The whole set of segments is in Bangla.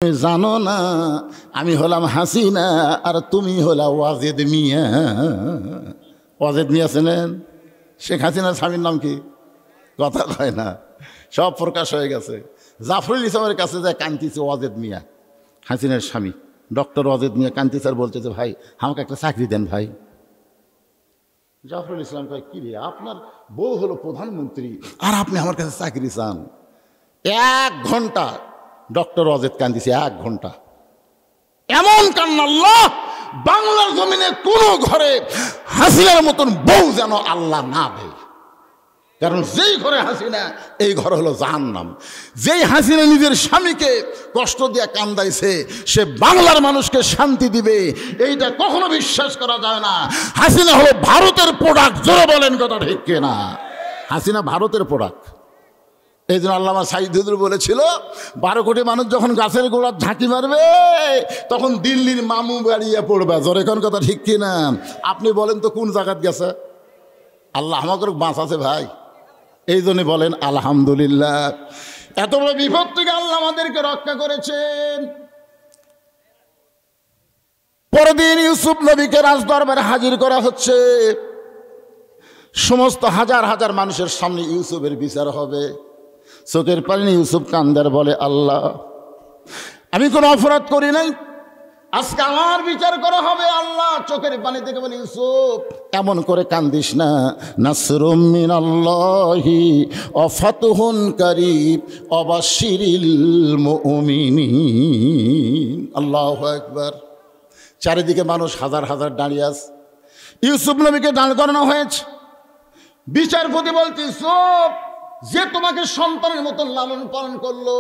তুমি জানো না আমি হলাম হাসিনা আর তুমি হলা ওয়াজেদ মিয়া। ওয়াজেদ মিয়া ছিলেন শেখ হাসিনার স্বামীর নাম কি? কথা কয় না, সব প্রকাশ হয়ে গেছে। জাফরুল ইসলামের কাছে যায় কান্তিছে ওয়াজেদ মিয়া, হাসিনার স্বামী ডক্টর ওয়াজেদ মিয়া কান্তি স্যার বলতেছে, ভাই আমাকে একটা চাকরি দেন ভাই। জাফরুল ইসলাম কয়, কি রে আপনার বউ হলো প্রধানমন্ত্রী আর আপনি আমার কাছে চাকরি চান? 1 ঘন্টা ডক্টর ওয়াজেদ কান্দিছে, 1 ঘন্টা এমন কান্না, আল্লাহ বাংলার জমিনে কোনো ঘরে হাসিনার মতন বউ যেন আল্লাহ না দেয়। কারণ যেই ঘরে হাসিনা এই ঘর হলো জাহান্নাম। যেই হাসিনা নিজের স্বামীকে কষ্ট দিয়ে কান্দাইছে সে বাংলার মানুষকে শান্তি দিবে এইটা কখনো বিশ্বাস করা যায় না। হাসিনা হলো ভারতের প্রোডাক্ট, জোরে বলেন কথা ঠিক কিনা? হাসিনা ভারতের প্রোডাক্ট। এই জন্য আল্লামা সাঈদ হুজুর বলেছিল 12 কোটি মানুষ যখন গাছের গোড়ার ঝাঁকি মারবে তখন দিল্লির মামু বাড়িয়ে পড়বে। জোরে কোন কথা ঠিক কিনা? আপনি বলেন তো কোন জায়গাত গেছে? আল্লাহ আমাকে বাঁচাছে ভাই, এই জন্য বলেন আলহামদুলিল্লাহ। এত বড় বিপদ থেকে আল্লাহ আমাদেরকে রক্ষা করেছেন। পরদিন ইউসুফ নবীকে রাজদরবারে হাজির করা হচ্ছে। সমস্ত হাজার হাজার মানুষের সামনে ইউসুফের বিচার হবে। চোখের পানি ইউসুফ কান্দার বলে, আল্লাহ আমি কোনো অপরাধ করি নাই, আজকে আমার বিচার করা হবে। আল্লাহ চোখের পানি থেকে বলে, ইউসুফ এমন করে কান্দিস না, নাসরুম মিনাল্লাহি ওয়া ফাতহুন কারীব ওয়া বাশশিরিল মুমিনিন। আল্লাহু আকবার। চারিদিকে মানুষ হাজার হাজার দাঁড়িয়ে আছে। ইউসুফ নবীকে দাঁড় করানো হয়েছে। বিচারপতি বলতে, ইউসুফ যে তোমাকে সন্তানের মতন লালন পালন করলো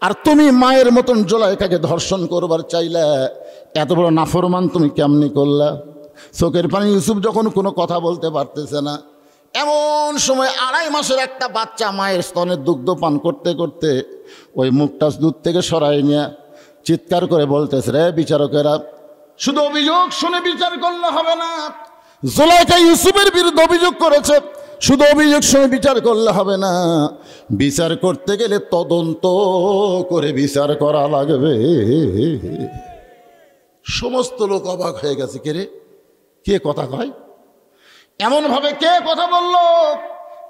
আর তুমি মায়ের মতন জুলাইখাকে ধর্ষণ করবার চাইলে, এত বড় নাফরমান তুমি কেমনি করলা? চোখের পানি ইউসুফ যখন কোনো কথা বলতে পারতেছে না, এমন সময় 2.5 মাসের একটা বাচ্চা মায়ের স্তনের দুগ্ধ পান করতে করতে ওই মুখটা দুধ থেকে সরাই নিয়ে চিৎকার করে বলতেছে, রে বিচারকেরা, শুধু অভিযোগ শুনে বিচার করলে হবে না। জুলাইখা ইউসুফের বিরুদ্ধে অভিযোগ করেছে, শুধু অভিযোগ শুনে বিচার করলে হবে না, বিচার করতে গেলে তদন্ত করে বিচার করা লাগবে। সমস্ত লোক অবাক হয়ে গেছে, কে রে, কে কথা কয়, এমনভাবে কে কথা বলল?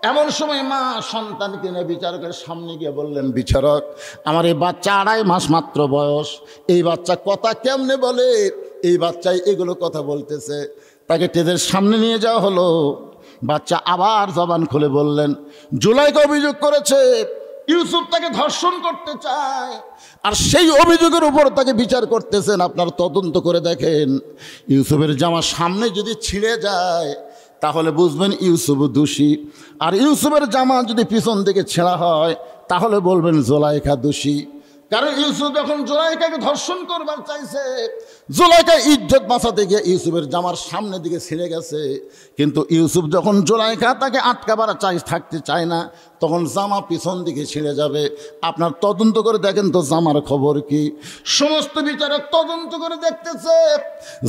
এমন সময় মা সন্তানকে নিয়ে বিচারকের সামনে গিয়ে বললেন, বিচারক আমার এই বাচ্চা 2.5 মাস মাত্র বয়স, এই বাচ্চা কথা কেমনে বলে? এই বাচ্চাই এগুলো কথা বলতেছে। তাকে টেদের সামনে নিয়ে যাওয়া হলো। বাচ্চা আবার জবান খুলে বললেন, জুলাইখা অভিযোগ করেছে ইউসুফ তাকে ধর্ষণ করতে চায়, আর সেই অভিযোগের উপর তাকে বিচার করতেছেন। আপনার তদন্ত করে দেখেন, ইউসুফের জামা সামনে যদি ছিঁড়ে যায় তাহলে বুঝবেন ইউসুফ দোষী, আর ইউসুফের জামা যদি পিছন দিকে ছেঁড়া হয় তাহলে বলবেন জুলাইখা দোষী। কারণ ইউসুফ যখন জুলাইখাকে ধর্ষণ করবার চাইছে, জুলাইখা ইজ্জত বাঁচাতে গিয়ে ইউসুফের জামার সামনের দিকে ছিঁড়ে গেছে, কিন্তু ইউসুফ যখন জুলাইখা তাকে আটকাবার থাকতে চায় না, তখন জামা পিছন দিকে ছিঁড়ে যাবে। আপনার তদন্ত করে দেখেন তো জামার খবর কি? সমস্ত বিচারক তদন্ত করে দেখতেছে,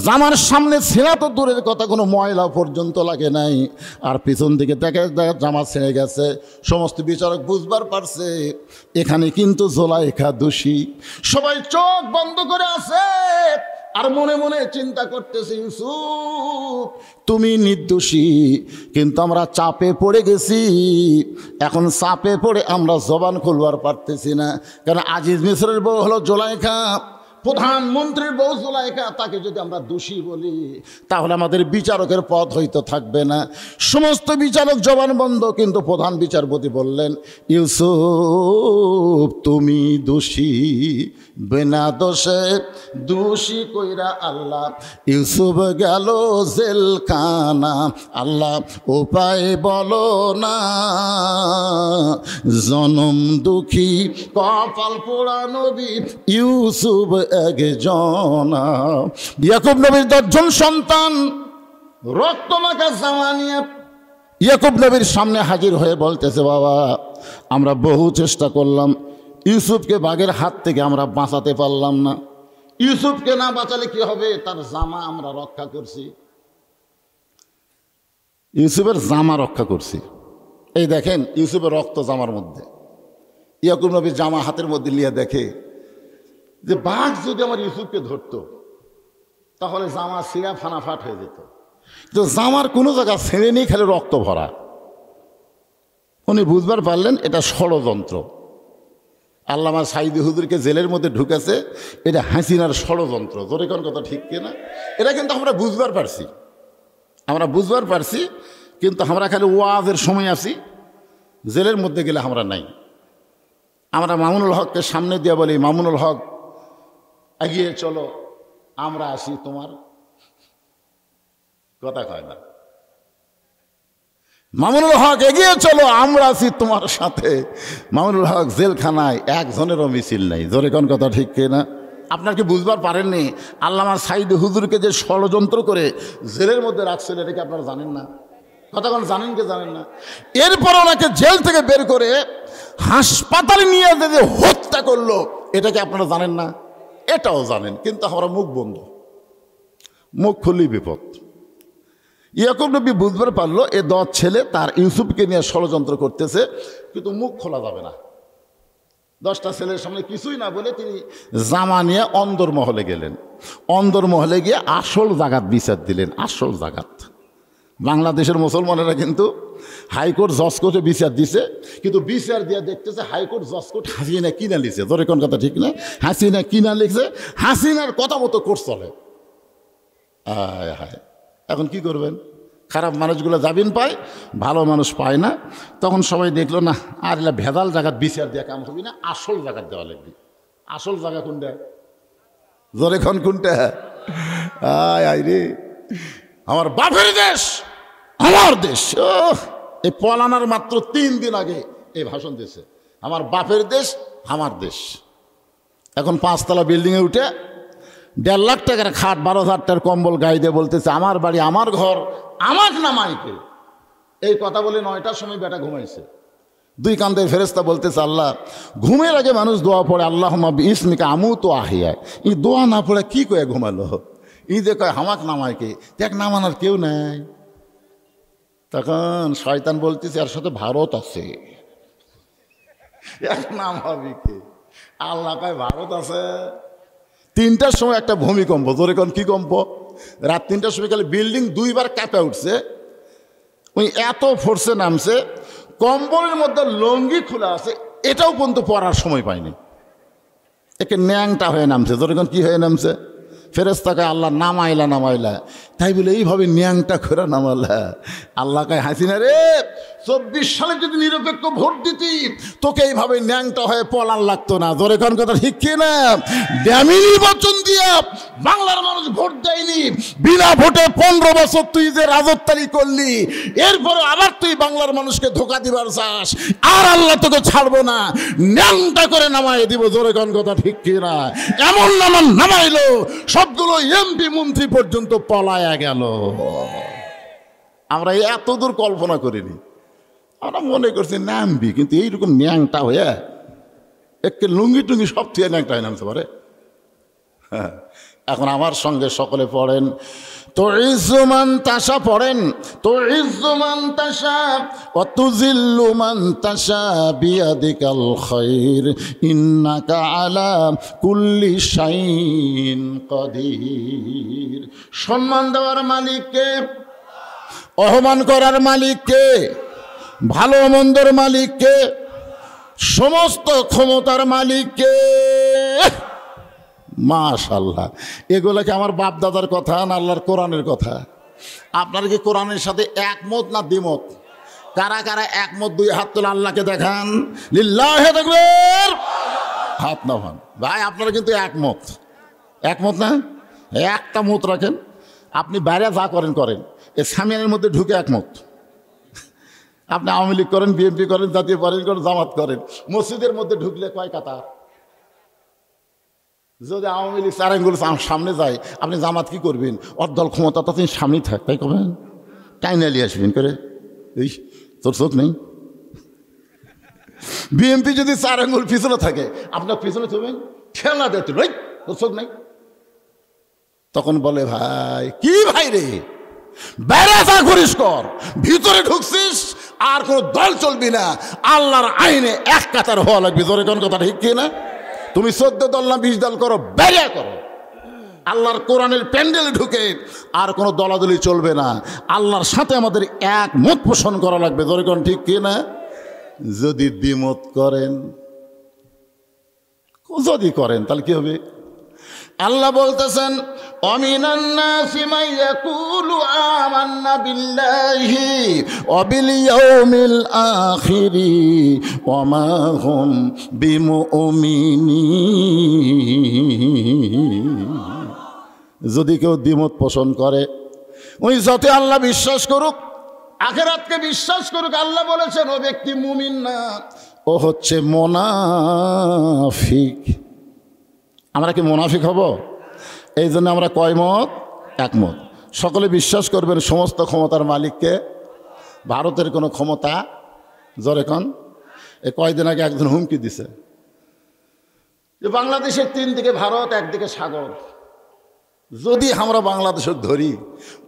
জামার সামনে ছিঁড়া তো দূরের কথা, কোনো ময়লা পর্যন্ত লাগে নাই, আর পিছন দিকে দেখে জামা ছিঁড়ে গেছে। সমস্ত বিচারক বুঝবার পারছে এখানে কিন্তু জুলাইখা দোষী। সবাই চোখ বন্ধ করে আছে আর মনে মনে চিন্তা করতেছে, ইউসুফ তুমি নির্দোষী, কিন্তু আমরা চাপে পড়ে গেছি। এখন চাপে পড়ে আমরা জবান খুলবার পারতেছি না। কারণ আজিজ মিসরের বউ হলো জুলাইখা, প্রধানমন্ত্রীর বউ জুলাইখা, তাকে যদি আমরা দোষী বলি তাহলে আমাদের বিচারকের পদ হয়তো থাকবে না। সমস্ত বিচারক জবান বন্ধ, কিন্তু প্রধান বিচারপতি বললেন, ইউসুফ তুমি দোষী, বিনা দোষে দোষী কইরা আল্লাহ ইউসুফ গেল জেলখানা। আল্লাহ উপায় বলো না, জনম দুঃখী কপাল পোড়া নবী ইউসুফ একজন। ইয়াকুব নবীর 10 জন সন্তান রক্তমাখা জামা নিয়ে ইয়াকুব নবীর সামনে হাজির হয়ে বলতেছে, বাবা আমরা বহু চেষ্টা করলাম, ইউসুফকে বাঘের হাত থেকে আমরা বাঁচাতে পারলাম না। ইউসুফকে না বাঁচালে কি হবে? তার জামা আমরা রক্ষা করছি, ইউসুফের জামা রক্ষা করছি। এই দেখেন ইউসুফের রক্ত জামার মধ্যে। ইয়াকুব নবীর জামা হাতের মধ্যে নিয়ে দেখে যে বাঘ যদি আমার ইউসুফকে ধরতো তাহলে জামা ছিঁড়া ফানাফাট হয়ে যেত, তো জামার কোনো জায়গা ছেড়ে নেই, খালি রক্ত ভরা। উনি বুঝবার পারলেন এটা ষড়যন্ত্র। আল্লামা সাইদি হুজুরকে জেলের মধ্যে ঢুকেছে, এটা হাসিনার ষড়যন্ত্র। জোরে কোন কথা ঠিক কিনা? এটা কিন্তু আমরা বুঝবার পারছি, কিন্তু আমরা খালি ওয়াজের সময় আছি, জেলের মধ্যে গেলে আমরা নাই। আমরা মামুনুল হককে সামনে দিয়ে বলি, মামুনুল হক এগিয়ে চলো, আমরা আসি, তোমার কথা কয় না। মামুনুল হক এগিয়ে চলো, আমরা আছি তোমার সাথে। মামুনুল হক জেলখানায়, একজনেরও মিছিল নাই। জোরে কোন কথা ঠিক কিনা? আপনার কি বুঝবার পারেননি আল্লামা সাইদ হুজুরকে যে ষড়যন্ত্র করে জেলের মধ্যে রাখছিল, এটা কি আপনারা জানেন না? কথা কোন জানেন কি জানেন না? এরপর ওনাকে জেল থেকে বের করে হাসপাতালে নিয়ে যে হত্যা করলো, এটা কি আপনারা জানেন না? এটাও জানেন, কিন্তু আমরা মুখ বন্ধ, মুখ খুললেই বিপদ। ইয়াকুব নবী বুঝবার পারলো এ 10 ছেলে তার ইউসুফকে নিয়ে ষড়যন্ত্র করতেছে, কিন্তু মুখ খোলা যাবে না। 10টা ছেলের সামনে কিছুই না বলে তিনি জামা নিয়ে অন্দরমহলে গেলেন। অন্দরমহলে গিয়ে আসল জাগাত বিচার দিলেন। আসল জাগাত বাংলাদেশের মুসলমানেরা কিন্তু হাইকোর্ট জজ কোর্টে বিচার দিছে, কিন্তু বিচার দিয়ে দেখতেছে হাইকোর্ট জজ কোর্ট হাসিনা কিনা লিখছে। ধরে কোন কথা ঠিক না? হাসিনা কিনা লিখছে, হাসিনার কথা মতো কোর্ট চলে। হায় হায়, এখন কি করবেন? খারাপ মানুষগুলো জামিন পায়, ভালো মানুষ পায় না। তখন সবাই দেখলো না, আর এলা ভেদাল জায়গার বিচার দিয়ে কাম হবে না, আসল জায়গার দেওয়া লাগবে। আসল জায়গা কোনটা? জোরে খন কোনটা? আয় আয় রে, আমার বাপের দেশ, আমার দেশ। এই পলানার মাত্র 3 দিন আগে এই ভাষণ দিয়েছে, আমার বাপের দেশ, আমার দেশ। এখন 5 তলা বিল্ডিংয়ে উঠে 1.5 লাখ টাকার খাট, 12,000 টাকার কম্বল গায়ে দিয়ে বলতেছে আমার বাড়ি, আমার ঘর, আমার নামাইকে। এই কথা বলে 9টার সময় বেটা ঘুমাইছে। 2 কান্দের ফেরেশতা বলতেছে আল্লাহ, ঘুমের আগে মানুষ দোয়া পড়ে আল্লাহুম্মা বিইসমিকা আমুতু আহইয়া, এই দোয়া না পড়ে কি কয়ে ঘুমালো? ই যে কয় হামাক নামাইকে, দেখ নামানোর কেউ নাই। তখন শয়তান বলতেছে এর সাথে ভারত আছে, এক নাম হবে কে? আল্লাহ কয় ভারত আছে। 3টার সময় একটা ভূমিকম্প। জোরে কোন কি কম্প? রাত 3টার সময় গেলে বিল্ডিং 2 বার কাঁপে উঠছে। ওই এত ফোর্সে নামছে, কম্বলের মধ্যে লঙ্গি খোলা আছে, এটাও পর্যন্ত পরার সময় পায়নি, একে ন্যাংটা হয়ে নামছে। জোরে কোন কি হয়ে নামছে? ফেরেশতাকে আল্লাহ নামাইলা, তাই বলে এইভাবে ন্যাংটা করে নামালা। আল্লাহ কয় হাসিনা রে, 24 সালে যদি নিরপেক্ষ ভোট দিতি তোকে এইভাবে ন্যাংটা হয়ে পলান লাগতো না। জোরে কোন কথা ঠিক কিনা? দামি নির্বাচন দিয়া বাংলার মানুষ ভোট দেয়নি, বিনা ভোটে 15 বছর তুই যে রাজত্বারি করলি, এরপরে আবার তুই বাংলার মানুষকে ধোকা দিবার চাস, আর আল্লাহ তোকে ছাড়বো না, ন্যাংটা করে নামাই দিব। জোরে কোন কথা ঠিক কিনা? এমন নামাইলো সবগুলো এমপি মন্ত্রী পর্যন্ত পলায়া গেল। আমরা এত দূর কল্পনা করিনি, আমরা মনে করছি নামবি, কিন্তু এইরকম ন্যাংটা হয়ে একে লুঙ্গি টুঙ্গি সব থুয়ে ন্যাংটা হয়ে নামতে পারে। এখন আমার সঙ্গে সকলে পড়েন তুইজ্জু মান তাশা, পড়েন তুইজ্জু মান তাশা ওয়া তুযিল্লু মান তাশা বিয়াদিকাল খায়র ইন্নাকা আলা কুল্লি শাইইন কাদির। সম্মান দেওয়ার মালিককে, অপমান করার মালিককে, ভালো মন্দর মালিককে, সমস্ত ক্ষমতার মালিককে। মাশাআল্লাহ, এগুলো কি আমার বাপ দাদার কথা না আল্লাহর কোরআনের কথা? আপনারা কি কোরআনের সাথে একমত না দ্বিমত? কারা কারা একমত? 2 হাত তোলা, আল্লাহকে দেখান। লিল্লাহি তাকবীর, হাত নামান। ভাই আপনারা কিন্তু একমত না? একটা মত রাখেন। আপনি বাইরে যা করেন, এই সামিয়ানের মধ্যে ঢুকে একমত। আপনি আওয়ামী লীগ করেন, বিএনপি করেন, জাতীয় পার্টি করেন, জামাত করেন, মসজিদের মধ্যে ঢুকলে কয় কাতার? যদি আওয়ামী লীগ 4 আঙ্গুল সামনে যায়, আপনি জামাত কি করবেন? ওর দল ক্ষমতা তো তিনি সামনেই থাক, তাই করবেন, টাইনালি আসবেন করে, এই তোর চোখ নেই। বিএনপি যদি 4 আঙ্গুল পিছনে থাকে, আপনার পিছনে চলবেন, খেলা দেখতে তোর চোখ নেই। তখন বলে ভাই, কি ভাই রে, বাইরে যা করিস কর, ভিতরে ঢুকছিস আর কোনো দল চলবি না, আল্লাহর আইনে এক কাতার হওয়া লাগবে। জোরে কোন কথা ঠিক কি না? তুমি 14 দল না 20 দল করো, বেরিয়ে করো। আল্লাহর কোরআনের প্যান্ডেলে ঢুকে আর কোনো দলাদলি চলবে না। আল্লাহর সাথে আমাদের এক মত পোষণ করা লাগবে। যেরকম ঠিক কি না? যদি দ্বিমত করেন, যদি করেন তাহলে কি হবে? আল্লাহ বলতেছেন অমিনান নাসি মান ইয়াকুলু আমান্না বিল্লাহি ওয়া বিল ইয়াউমিল আখিরি ওয়া মা হুম বিমুমিনিন। যদি কেউ দ্বিমত পোষণ করে, ওই যতই আল্লাহ বিশ্বাস করুক, আখিরাতকে বিশ্বাস করুক, আল্লাহ বলেছেন ও ব্যক্তি মুমিন না, ও হচ্ছে মুনাফিক। আমরা কি মুনাফিক হব? এই জন্য আমরা কয় মত? একমত। সকলে বিশ্বাস করবেন সমস্ত ক্ষমতার মালিককে। ভারতের কোনো ক্ষমতা জোরে কন। এ কয়দিন আগে একজন হুমকি দিছে যে বাংলাদেশের 3 দিকে ভারত, একদিকে সাগর, যদি আমরা বাংলাদেশের ধরি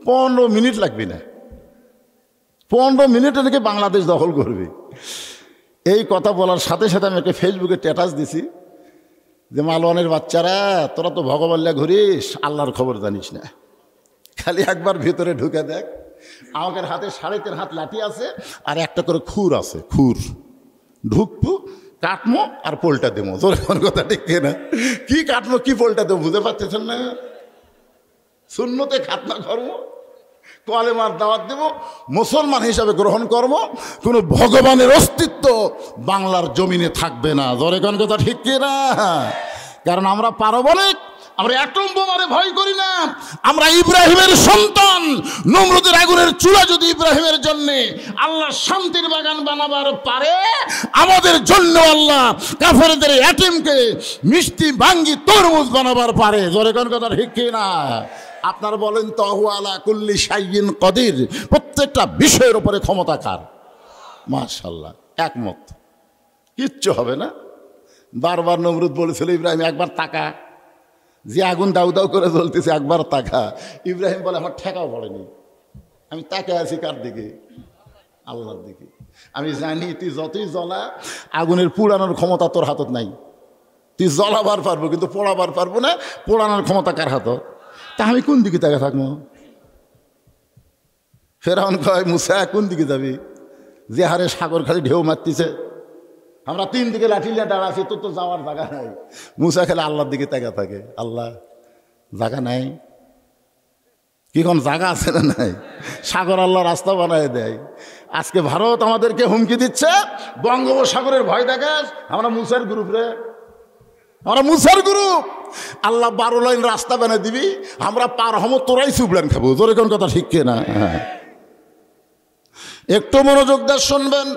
15 মিনিট লাগবে না, 15 মিনিটে নাকি বাংলাদেশ দখল করবে। এই কথা বলার সাথে সাথে আমি একটা ফেসবুকে স্ট্যাটাস দিছি যে মালওয়ানের বাচ্চারা, তোরা তো ভগবাল্লা ঘুরিস, আল্লাহর খবর জানিস না। খালি একবার ভিতরে ঢুকে দেখ, আমাদের হাতে 3.5 হাত লাঠি আছে আর একটা করে খুর আছে, খুর ঢুকবো, কাটমো আর পোলটা দেবো। তোর কোন কথা ঠিক না? কি কাটমো কি পোলটা দেবো বুঝতে পারতেছেন না? সুন্নতে খাতনা করবো, কলেমার দাওয়াত দেব, মুসলমান হিসাবে গ্রহণ করব, কোনো ভগবানের অস্তিত্ব বাংলার জমিনে থাকবে না। জোরে কোন কথা ঠিক কি না? কারণ আমরা পারমাণবিক, আমরা অ্যাটম বোমারে ভয় করি না। আমরা ইব্রাহিমের সন্তান। নমরুদের আগুনের চুলা যদি ইব্রাহিমের জন্য আল্লাহ শান্তির বাগান বানাবার পারে, আমাদের জন্য আল্লাহ কাফেরদের অ্যাটমকে মিষ্টি ভাঙ্গি তরমুজ বানাবার পারে। জোরে কোন কথা ঠিক কি না? আপনার বলেন তাহু আলা কুল্লি শাইইন কদির, প্রত্যেকটা বিষয়ের উপরে ক্ষমতা কার? মাশাআল্লাহ, একমত, কিচ্ছু হবে না। বারবার নমরুদ বলেছিল ইব্রাহিম একবার তাকা, যে আগুন দাউ দাউ করে জ্বলতেছে একবার তাকা। ইব্রাহিম বলে আমার ঠেকাও পড়েনি, আমি তাকে আছি কার দিকে? আল্লাহর দিকে। আমি জানি তুই যতই জ্বলা, আগুনের পুড়ানোর ক্ষমতা তোর হাতত নাই। তুই জ্বলাবার পারবো কিন্তু পোড়াবার পারবো না। পোড়ানোর ক্ষমতা কার হাতত? তা আমি কোন দিকে তাকে থাকবো? ফেরাউন কয় মুসা কোন দিকে যাবি? যে হারে সাগর খালি ঢেউ মারতেছে, আমরা 3 দিকে লাঠি নিয়ে দাঁড়াচ্ছি, তোর তো যাওয়ার জায়গা নাই। মুসা খেলে আল্লাহর দিকে তাকা থাকে, আল্লাহ জায়গা নাই কি? কোন জায়গা আছে না নাই? সাগর আল্লাহ রাস্তা বানায় দেয়। আজকে ভারত আমাদেরকে হুমকি দিচ্ছে, বঙ্গোপসাগরের ভয় দেখাস। আমরা মুসার গ্রুপ রে, আমরা মুসার গ্রুপ। আল্লাহ 12 লাইন রাস্তা বানিয়ে দিবি, আমরা পার হম, তোরাই সুবলান খাবো। তোর কোন কথা ঠিক না? একটু মনোযোগ দিয়ে শুনবেন।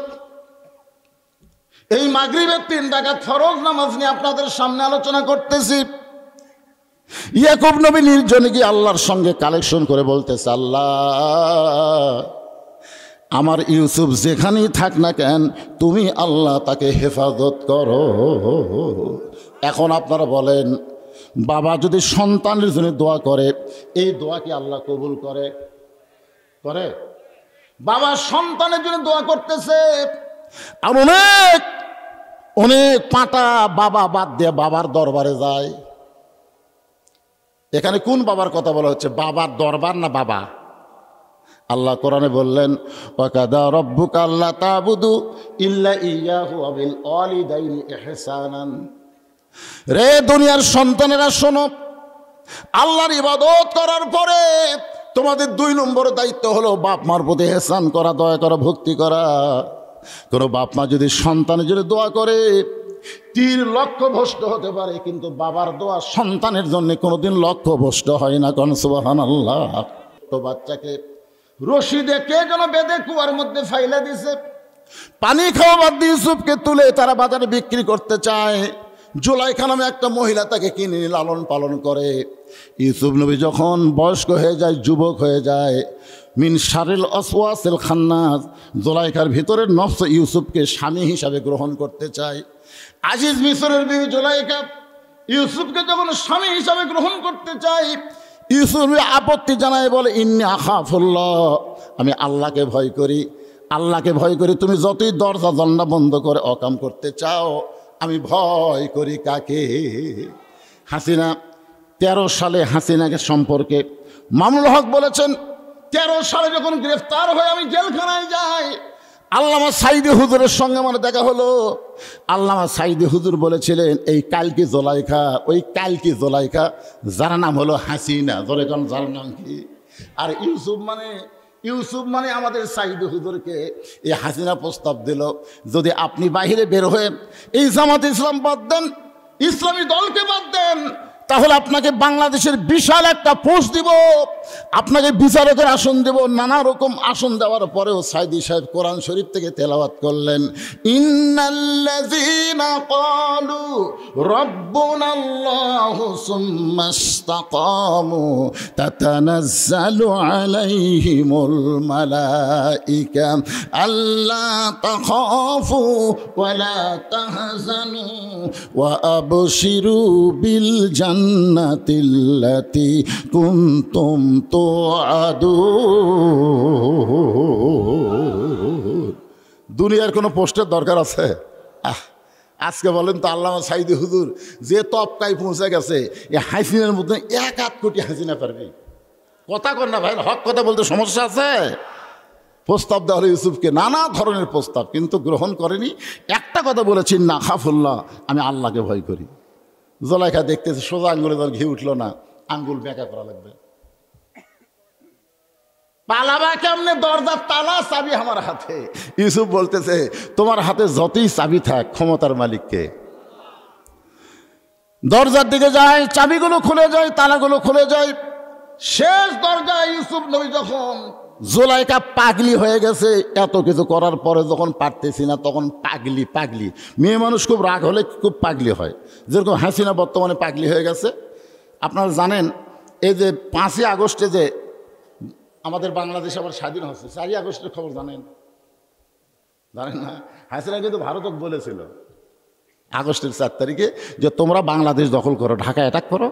এই মাগরিবের 3 রাকাত ফরজ নামাজ নিয়ে আপনাদের সামনে আলোচনা করতেছি। ইয়াকুব নবী নির্জনে গিয়ে আল্লাহর সঙ্গে কালেকশন করে বলতেছে, আল্লাহ আমার ইউসুফ যেখানেই থাক না কেন, তুমি আল্লাহ তাকে হেফাজত করো। এখন আপনারা বলেন, বাবা যদি সন্তানের জন্য দোয়া করে, এই দোয়া কি আল্লাহ কবুল করে? করে? বাবা সন্তানের জন্য দোয়া করতেছে, আর অনেক অনেক পাটা বাবা বাদ দিয়ে বাবার দরবারে যায়। এখানে কোন বাবার কথা বলা হচ্ছে? বাবার দরবার না বাবা? আল্লাহ কোরআনে বললেন ওয়াকাদা রাব্বুকা আল্লা তা'বুদু ইল্লা ইয়্যাহু ওয়া বিল ওয়ালিদাইনি ইহসানান। রে দুনিয়ার সন্তানেরা শোনো, আল্লাহর ইবাদত করার পরে তোমাদের 2 নম্বর দায়িত্ব হলো বাপ মার প্রতি ইহসান করা, দয়া করা, ভক্তি করা। কোনো বাপ মা যদি সন্তানের জন্য দোয়া করে, তীর লক্ষ্য ভ্রষ্ট হতে পারে, কিন্তু বাবার দোয়া সন্তানের জন্য কোনোদিন লক্ষ্য ভ্রষ্ট হয় না। কোন সুবহানাল্লাহ। তো বাচ্চাকে রশি দিয়ে কে যেন বেঁধে কুয়ার মধ্যে ফাইলা দিছে, পানি খাওয়া বাদ দিয়ে ইউসুফকে তুলে তারা বাজারে বিক্রি করতে চায়। জুলাইখা নামে একটা মহিলা তাকে কিনে লালন পালন করে। ইউসুফ নবী যখন বয়স্ক হয়ে যায়, যুবক হয়ে যায়, মিন শারিল আসওয়াসিল খান্নাস, জুলাইখার ভিতরের নফস ইউসুফকে স্বামী হিসাবে গ্রহণ করতে চায়। আজিজ মিশরের বিবি জুলাইখা ইউসুফকে যখন স্বামী হিসাবে গ্রহণ করতে চায়, ইউসুফ আপত্তি জানায়, বলে ইন্নী আখাফুল্লাহ, আমি আল্লাহকে ভয় করি, আল্লাহকে ভয় করি। তুমি যতই দরজা জানলা বন্ধ করে অকাম করতে চাও, আমি ভয় করি কাকে? হাসিনা 13 সালে হাসিনাকে সম্পর্কে মামুনুল হক বলেছেন, 13 সালে যখন গ্রেফতার হয়ে আমি জেলখানায় যাই, আল্লামা সাইদি হুজুরের সঙ্গে আমার দেখা হলো। আল্লামা সাইদি হুজুর বলেছিলেন, এই কালকি জোলাইখা, ওই কালকি জোলাইখা যার নাম হলো হাসিনা, ধরে কোন যার নাম কি? আর ইউসুফ মানে আমাদের সাইদি হুজুরকে এই হাসিনা প্রস্তাব দিল, যদি আপনি বাহিরে বের হয়ে এই জামাত ইসলাম বাদ দেন, ইসলামী দলকে বাদ দেন, তাহলে আপনাকে বাংলাদেশের বিশাল একটা পোস্ট দিব, আপনাকে বিচারকের আসন দেব। নানা রকম আসন দেওয়ার পরেও সাইদি সাহেব কোরআন শরীফ থেকে তেলাওয়াত করলেন, ইন্নাল্লাযীনা ক্বালু রাব্বুনাল্লাহু সুম্মা ইসতাকামু তাতানাজ্জালু আলাইহিমুল মালাইকা আল্লা তাখাফু ওয়া লা তাহজানু ওয়া আবশিরু বিল জান্নাতিল্লাতী কুনতুম তুআদুন। দুনিয়ার কোনো পোস্টের দরকার আছে? আজকে বলেন তো, আল্লামা সাইদি হুজুর যে তপকায় পৌঁছে গেছে, এই হাসিনার মধ্যে 1 কোটি হাসিনা পারবে? কথা কর না ভাই, হক কথা বলতে সমস্যা আছে? প্রস্তাব দেওয়া হলো ইউসুফকে, নানা ধরনের প্রস্তাব, কিন্তু গ্রহণ করেনি। একটা কথা বলেছি, না খাফুল্লাহ, আমি আল্লাহকে ভয় করি। জোলাইখা দেখতেছে সোজা আঙ্গুলে ধর ঘি উঠলো না, আঙ্গুল বেঁকা করা লাগবে। পালাবা কেমনে? দরজার তালা চাবি আমার হাতে। ইউসুফ বলতেছে, তোমার হাতে যতই চাবি থাক, ক্ষমতার মালিককে। দরজার দিকে যায়, চাবিগুলো খুলে যায়, তালাগুলো খুলে যায়। শেষ দরজায় ইউসুফ নবী যখন, জোলাইখা পাগলি হয়ে গেছে, এত কিছু করার পরে যখন পারতেছি না, তখন পাগলি। মেয়ে মানুষ খুব রাগ হলে খুব পাগলি হয়, যেরকম হাসিনা বর্তমানে পাগলি হয়ে গেছে। আপনারা জানেন, এই যে 5ই আগস্টে যে আমাদের বাংলাদেশ আবার স্বাধীন হচ্ছে, 4ই আগস্টের খবর জানেন না? হাসিনা কিন্তু ভারতকে বলেছিল আগস্টের 4 তারিখে যে তোমরা বাংলাদেশ দখল করো, ঢাকা অ্যাটাক করো,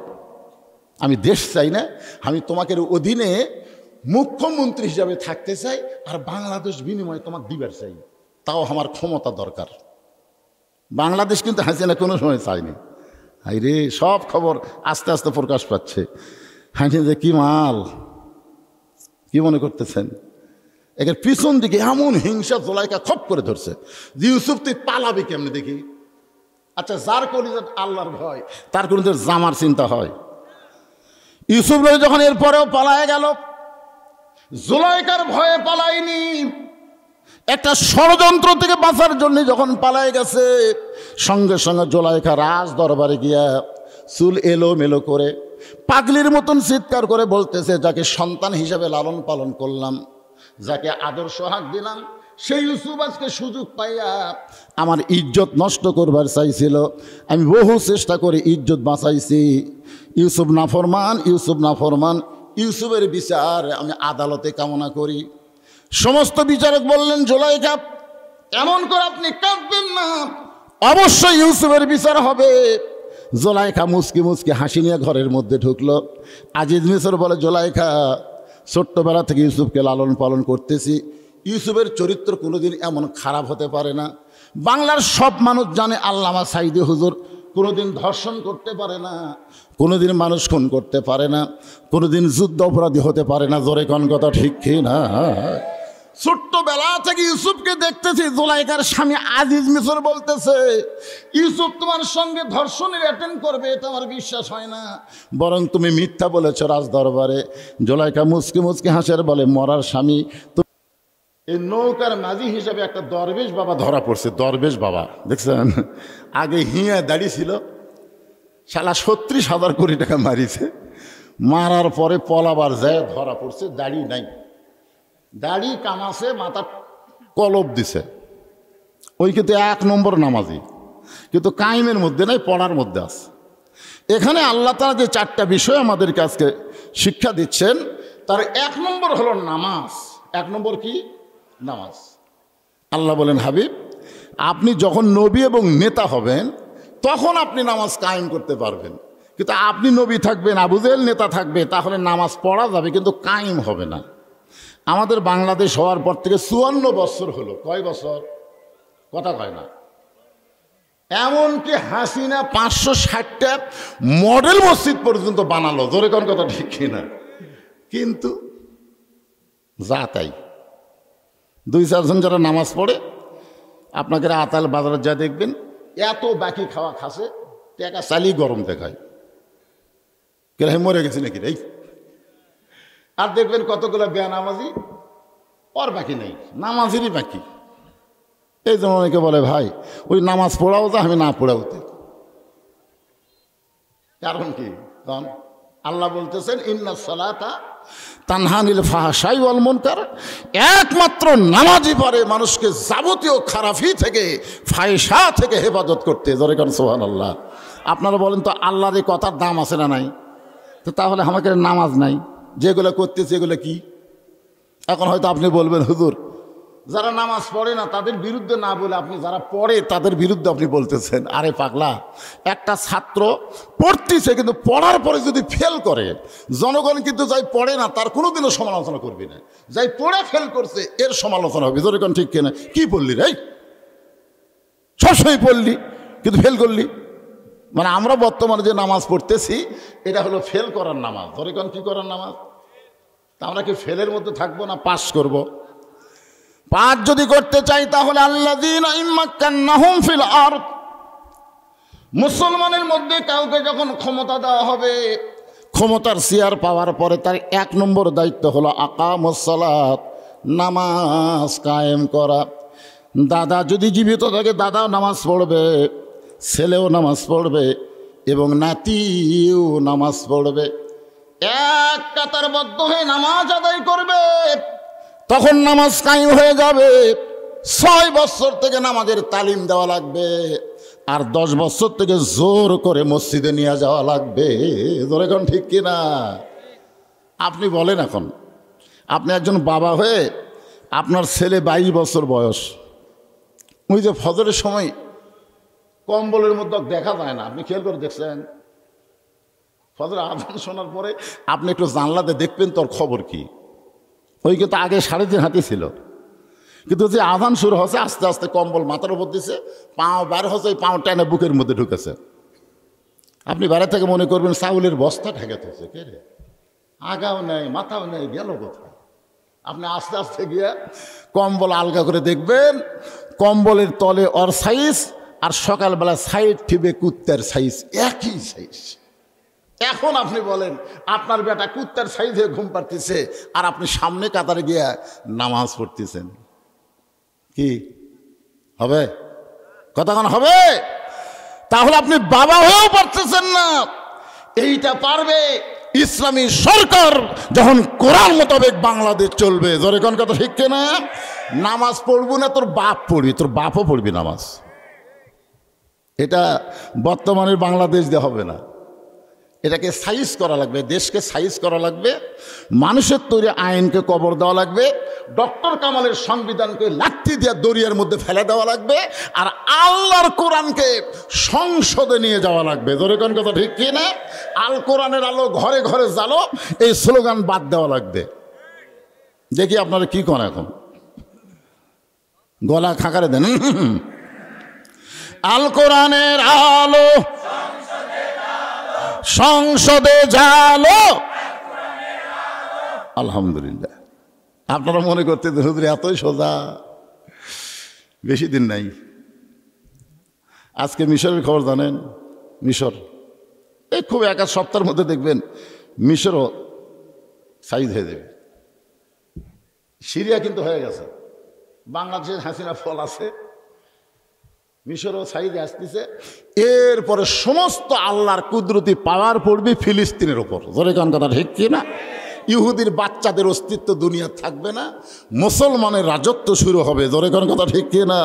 আমি দেশ চাই না, আমি তোমাকে অধীনে মুখ্যমন্ত্রী হিসাবে থাকতে চাই, আর বাংলাদেশ বিনিময়ে তোমাকে দিবার চাই, তাও আমার ক্ষমতা দরকার। বাংলাদেশ কিন্তু হাসিনা কোনো সময় চায়নি। রে সব খবর আস্তে আস্তে প্রকাশ পাচ্ছে। হাসিনা যে কি মাল, কি মনে করতেছেন? এর পিছন দিকে এমন হিংসা জোলাইখা খপ করে ধরছে যে ইউসুফ তুই পালাবি কেমনে দেখি। আচ্ছা, যার কলিজাত আল্লাহর ভয়, তার কলিজার জামার চিন্তা হয়। ইউসুফ নবী যখন এরপরেও পালায় গেল, জোলাইখার ভয়ে পালায়নি, একটা ষড়যন্ত্র থেকে বাঁচার জন্য যখন পালায় গেছে, সঙ্গে সঙ্গে জোলাইখা রাজ দরবারে গিয়া চুল এলোমেলো করে পাগলির মতন চিৎকার করে বলতেছে, যাকে সন্তান হিসাবে লালন পালন করলাম, যাকে আদর্শ হাক দিলাম, সেই ইউসুফ আজকে সুযোগ পাইয়া আমার ইজ্জত নষ্ট করবার চাইছিল। আমি বহু চেষ্টা করে ইজ্জত বাঁচাইছি। ইউসুফ নাফরমান, ইউসুফের বিচার আমি আদালতে কামনা করি। সমস্ত বিচারক বললেন, জোলাইখা এমন করে আপনি কাঁদবেন না, অবশ্যই ইউসুফের বিচার হবে। জোলাইখা মুচকি হাসি নিয়ে ঘরের মধ্যে ঢুকলো। আজিজ মিসর বলে, জোলাইখা ছোট্টবেলা থেকে ইউসুফকে লালন পালন করতেছি, ইউসুফের চরিত্র কোনোদিন এমন খারাপ হতে পারে না। বাংলার সব মানুষ জানে আল্লামা সাইদি হুজুর কোনোদিন ধর্ষণ করতে পারে না, কোনোদিন মানুষ খুন করতে পারে না, কোনোদিন যুদ্ধ অপরাধী হতে পারে না। জোরে কোন কথা ঠিক কি না? ছোট্টবেলা থেকে ইউসুফকে দেখতেছি। জোলাইখার স্বামী আজিজ মিসর বলতেছে, ইউসুফ তোমার সঙ্গে ধর্ষণের অ্যাটেন্ড করবে, এটা আমার বিশ্বাস হয় না, বরং তুমি মিথ্যা বলেছ রাজ দরবারে। জোলাইখা মুচকি হাসের বলে, মরার স্বামী। এই নৌকার মাঝি হিসাবে একটা দরবেশ বাবা ধরা পড়ছে। দরবেশ বাবা দেখছেন, আগে হিয়া দাড়ি ছিল, শালা ৩৬,০০০ কোটি টাকা মারিছে, মারার পরে পলাবার যায় ধরা পড়ছে, দাড়ি নাই, দাড়ি কামাছে, মাথা কলব দিছে। ওই কিন্তু 1 নম্বর নামাজি, কিন্তু কায়েমের মধ্যে নাই, পড়ার মধ্যে আছে। এখানে আল্লাহ তাআলা যে 4টা বিষয় আমাদেরকে আজকে শিক্ষা দিচ্ছেন, তার 1 নম্বর হলো নামাজ। 1 নম্বর কি? নামাজ। আল্লাহ বলেন, হাবিব আপনি যখন নবী এবং নেতা হবেন তখন আপনি নামাজ কায়েম করতে পারবেন, কিন্তু আপনি নবী থাকবেন, আবু জেহেল নেতা থাকবে, তাহলে নামাজ পড়া যাবে কিন্তু কায়েম হবে না। আমাদের বাংলাদেশ হওয়ার পর থেকে 54 বছর হলো। কয় বছর? কথা কয় না। এমনকি হাসিনা 560টা মডেল মসজিদ পর্যন্ত বানালো, জোরে কোন কথা ঠিক কিনা? কিন্তু যা তাই, 2-4 জন যারা নামাজ পড়ে আপনাকে আতাল বাজারে যা দেখবেন এত বাকি খাওয়া খাসে, টাকা চালিয়ে গরম দেখায়, কেন মরে গেছে নাকি রে? আর দেখবেন কতগুলো বেনামাজি, ওর বাকি নেই, নামাজেরই বাকি। এই জন্য অনেকে বলে ভাই ওই নামাজ পড়াও তো, আমি না পড়াও তো। কারণ কি? কারণ আল্লাহ বলতেছেন ইন্নাস সালাতা তানহা আনিল ফাহশাই ওয়াল মুনকার, একমাত্র নামাজই পারে মানুষকে যাবতীয় খারাপি থেকে, ফাহিশা থেকে হেফাজত করতে। জোরে কান সুবহানাল্লাহ। আপনারা বলেন তো আল্লাহর এই কথার দাম আছে না নাই? তো তাহলে আমাকে নামাজ নাই, যেগুলো করতেছে এগুলো কি? এখন হয়তো আপনি বলবেন হুজুর যারা নামাজ পড়ে না তাদের বিরুদ্ধে না বলে আপনি যারা পড়ে তাদের বিরুদ্ধে আপনি বলতেছেন। আরে পাগলা, একটা ছাত্র পড়তেছে কিন্তু পড়ার পরে যদি ফেল করে, জনগণ কিন্তু যাই পড়ে না তার কোনোদিনও সমালোচনা করবি না, যাই পড়ে ফেল করছে এর সমালোচনা হবে। জনগণ ঠিক কিনা? কি বললি রে, সবসময় পড়লি কিন্তু ফেল করলি। মানে আমরা বর্তমানে যে নামাজ পড়তেছি এটা হলো ফেল করার নামাজ। জনগণ কি করার নামাজ? তা আমরা কি ফেলের মধ্যে থাকবো না পাস করব? পাঁচ যদি করতে চাই তাহলে আল্লাযীনা ইম্মাক্কান্নাহুম ফিল আরদ, মুসলমানের মধ্যে কাউকে যখন ক্ষমতা দেওয়া হবে, ক্ষমতার চেয়ার পাওয়ার পরে তার 1 নম্বর দায়িত্ব হলো আকামুস সালাত, নামাজ কায়েম করা। দাদা যদি জীবিত থাকে দাদাও নামাজ পড়বে, ছেলেও নামাজ পড়বে এবং নাতিও নামাজ পড়বে, এক কাতারবদ্ধ হয়ে নামাজ আদায় করবে, তখন নামাজ কায়েম হয়ে যাবে। 6 বছর থেকে নামাজের তালিম দেওয়া লাগবে, আর 10 বছর থেকে জোর করে মসজিদে নিয়ে যাওয়া লাগবে। জোরে কোন ঠিক কিনা? আপনি বলেন, এখন আপনি একজন বাবা হয়ে আপনার ছেলে 22 বছর বয়স, ওই যে ফজরের সময় কম্বলের মধ্যে দেখা যায় না, আপনি খেয়াল করে দেখছেন? ফজরের আযান শোনার পরে আপনি একটু জানলাতে দেখবেন তোর খবর কি। ওই কিন্তু আগে 3.5 হাতি ছিল, কিন্তু যে আযান শুরু হচ্ছে আস্তে আস্তে কম্বল মাথার উপর দিছে, পাও বার হচ্ছে, পাও টেনে বুকের মধ্যে ঢুকেছে। আপনি বাইরে থেকে মনে করবেন চাউলের বস্তা ঠেকাতেছে, কে রে, আগাও নেই মাথাও নেই, গেল কোথায়? আপনি আস্তে আস্তে গিয়ে কম্বল আলগা করে দেখবেন কম্বলের তলে ওর সাইজ আর সকালবেলা সাইড ঠিবে কুত্তার সাইজ, একই সাইজ। এখন আপনি বলেন আপনার বেটা কুত্তার সাইজে ঘুম পাড়তেছে আর আপনি সামনে কাতারে গিয়ে নামাজ পড়তেছেন, কি হবে? কতক্ষণ হবে? তাহলে আপনি বাবা হয়েও পারতেছেন না। এইটা পারবে ইসলামী সরকার যখন কোরআন মোতাবেক বাংলাদেশ চলবে। জোরে কোন কথা ঠিক কিনা? নামাজ পড়বো না তোর বাপ পড়বি, তোর বাপও পড়বি নামাজ। এটা বর্তমানের বাংলাদেশ দিয়ে হবে না, এটাকে সাইজ করা লাগবে, দেশকে সাইজ করা লাগবে, মানুষের তৈরি আইনকে কবর দেওয়া লাগবে, ডক্টর কামালের সংবিধানকে লাঠি দিয়ে দরিয়ার মধ্যে ফেলে দেওয়া লাগবে, আর আল্লাহর কোরআনকে সংসদে নিয়ে যাওয়া লাগবে। জোরে কোন কথা ঠিক কি না? আল কোরআনের আলো ঘরে ঘরে জ্বালো, এই স্লোগান বাদ দেওয়া লাগবে। দেখি আপনারা কি করেন, এখন গলা খাঁকারে দেন। আল কোরআনের আলো সংসদে জালো। আলহামদুলিল্লাহ। আপনারা মনে করতেন হুজুর এতই সোজা, বেশি দিন নাই। আজকে মিশরের খবর জানেন? মিশর এই খুব 1 সপ্তাহের মধ্যে দেখবেন মিশরও সাইজ হয়ে যাবে। সিরিয়া কিন্তু হয়ে গেছে, বাংলাদেশের হাসিনা ফল আছে, মিশরও সাইজে আসতেছে। এরপরে সমস্ত আল্লাহর কুদরতি পাওয়ার পড়বে ফিলিস্তিনের ওপর। জোরে কোন কথা ঠিক কি না? ইহুদির বাচ্চাদের অস্তিত্ব দুনিয়া থাকবে না, মুসলমানের রাজত্ব শুরু হবে। জোরে কোন কথা ঠিক কি না?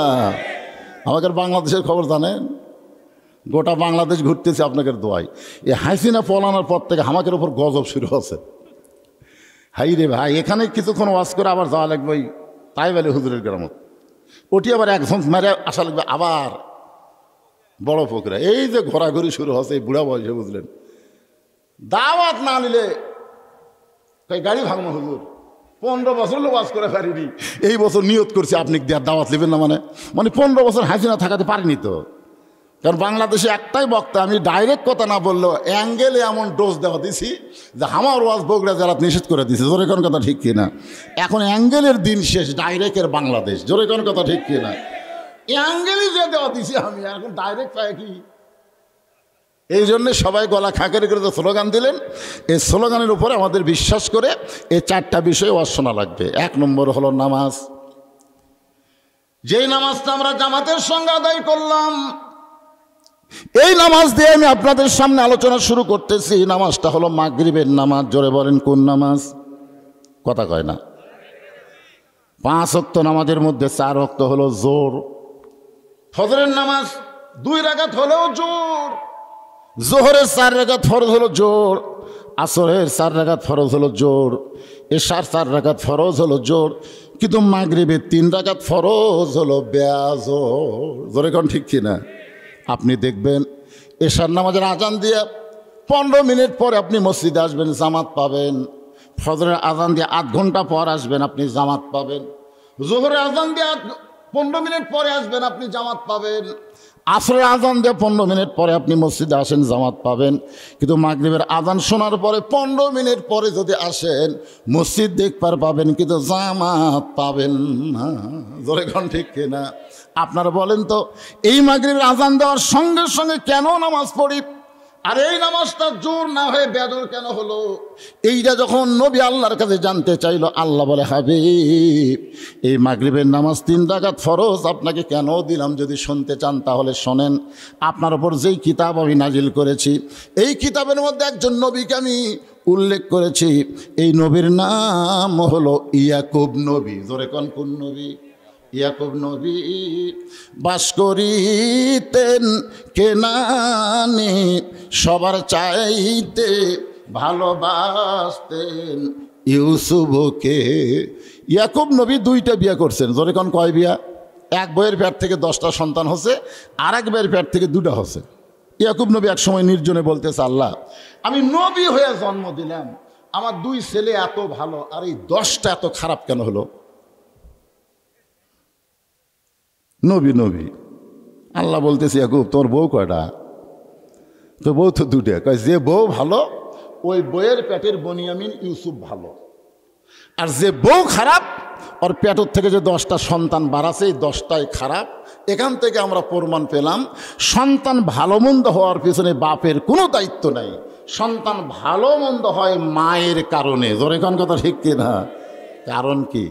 আমাদের বাংলাদেশের খবর জানেন? গোটা বাংলাদেশ ঘুরতেছে আপনাদের দোয়াই। এই হাসিনা পলানোর পর থেকে আমাদের ওপর গজব শুরু হচ্ছে। হাই রে ভাই, এখানে কিছুক্ষণ ওয়াজ করে আবার যাওয়া লাগবে ওই তাইব আলী হুজুরের গ্রামত, ওটি আবার একজন মেরে আসা লাগবে আবার বড় পুকুরে। এই যে ঘোরাঘুরি শুরু হচ্ছে এই বুড়া বয়সে, বুঝলেন? দাওয়াত না নিলে গাড়ি ভাঙবো হুজুর, 15 বছর লোক ওয়াজ করে পারিনি, এই বছর নিয়ত করছে আপনি দাওয়াত নেবেন না। মানে 15 বছর হাসিনা থাকাতে পারিনি তো, কারণ বাংলাদেশে একটাই বক্তা, আমি ডাইরেক্ট কথা না বললেও অ্যাঙ্গেলে এমন ডোজ দেওয়া দিছি যে আমার ওয়াজ বগুড়া জেলাত নিষেধ করে দিছে। জোরে কোন কথা ঠিক কিনা? এখন অ্যাঙ্গেলের দিন শেষ, ডাইরেক্টের বাংলাদেশ। জোরে কোন কথা ঠিক কিনা? অ্যাঙ্গেলই যে দেওয়া দিছি আমি, এখন ডাইরেক্ট পায় কি? এই জন্যে সবাই গলা খাঁকের করে স্লোগান দিলেন। এই স্লোগানের উপরে আমাদের বিশ্বাস করে এই চারটা বিষয়ে ওয়াজ শোনা লাগবে। 1 নম্বর হলো নামাজ। যেই নামাজটা আমরা জামাতের সঙ্গে আদায় করলাম, এই নামাজ দিয়ে আমি আপনাদের সামনে আলোচনা শুরু করতেছি। নামাজটা হলো মাগরিবের নামাজ। জোরে বলেন কোন নামাজ? কথা কয় না। 5 ওয়াক্ত নামাজের মধ্যে 4 ওয়াক্ত হলো জোর। ফজরের নামাজ 2 রাকাত হলেও জোর। জোহরের 4 রাকাত ফরজ হলো জোর। আসরের 4 রাকাত ফরজ হলো জোর। এশার 4 রাকাত ফরজ হলো জোর। কিন্তু মাগরিবের 3 রাকাত ফরজ হলো বেজোর। জোরে কোন ঠিক কিনা? আপনি দেখবেন এশার নামাজের আজান দিয়ে 15 মিনিট পরে আপনি মসজিদে আসবেন, জামাত পাবেন। ফজরের আজান দিয়ে 8 ঘন্টা পর আসবেন, আপনি জামাত পাবেন। জোহরের আজান দিয়ে 15 মিনিট পরে আসবেন, আপনি জামাত পাবেন। আসরের আজান দিয়ে 15 মিনিট পরে আপনি মসজিদে আসেন, জামাত পাবেন। কিন্তু মাগরিবের আজান শোনার পরে 15 মিনিট পরে যদি আসেন, মসজিদ দেখবার পাবেন কিন্তু জামাত পাবেন না। জোরে কোন ঠিক কিনা? আপনারা বলেন তো, এই মাগরিবের আজান দেওয়ার সঙ্গে সঙ্গে কেন নামাজ পড়ি, আর এই নামাজটা জোর না হয়ে বেজোর কেন হলো? এইটা যখন নবী আল্লাহর কাছে জানতে চাইলো, আল্লাহ বলে, হাবিব, এই মাগরিবের নামাজ 3 রাকাত ফরজ আপনাকে কেন দিলাম? যদি শুনতে চান তাহলে শোনেন। আপনার ওপর যেই কিতাব আমি নাজিল করেছি, এই কিতাবের মধ্যে একজন নবীকে আমি উল্লেখ করেছি। এই নবীর নাম হলো ইয়াকুব নবী। জোরে কোন কোন নবী? ইয়াকুব নবী বাস করিতেন কেনানে, সবার চাইতে ভালোবাসতেন ইউসুফকে। ইয়াকুব নবী 2টা বিয়ে করছেন। জোরে কোন কয় বিয়া? এক বইয়ের পেট থেকে 10টা সন্তান হচ্ছে, আর এক বইয়ের পেট থেকে 2টা হচ্ছে। ইয়াকুব নবী এক সময় নির্জনে বলতেছে, আল্লাহ, আমি নবী হয়ে জন্ম দিলাম, আমার 2 ছেলে এত ভালো, আর এই 10টা এত খারাপ কেন হলো? নবী নবী আল্লাহ বলতেছে, ইয়াকুব, তোর বউ কয়টা? তো বউ তো 2টা। কয়, যে বউ ভালো ওই বইয়ের পেটের বনিয়ামিন ইউসুফ ভালো, আর যে বউ খারাপ ওর পেটের থেকে যে 10টা সন্তান বাড়াছে, এই 10টাই খারাপ। এখান থেকে আমরা প্রমাণ পেলাম, সন্তান ভালো মন্দ হওয়ার পিছনে বাপের কোনো দায়িত্ব নাই। সন্তান ভালো মন্দ হয় মায়ের কারণে। জোরে কোন কথা ঠিক কিনা? কারণ কি?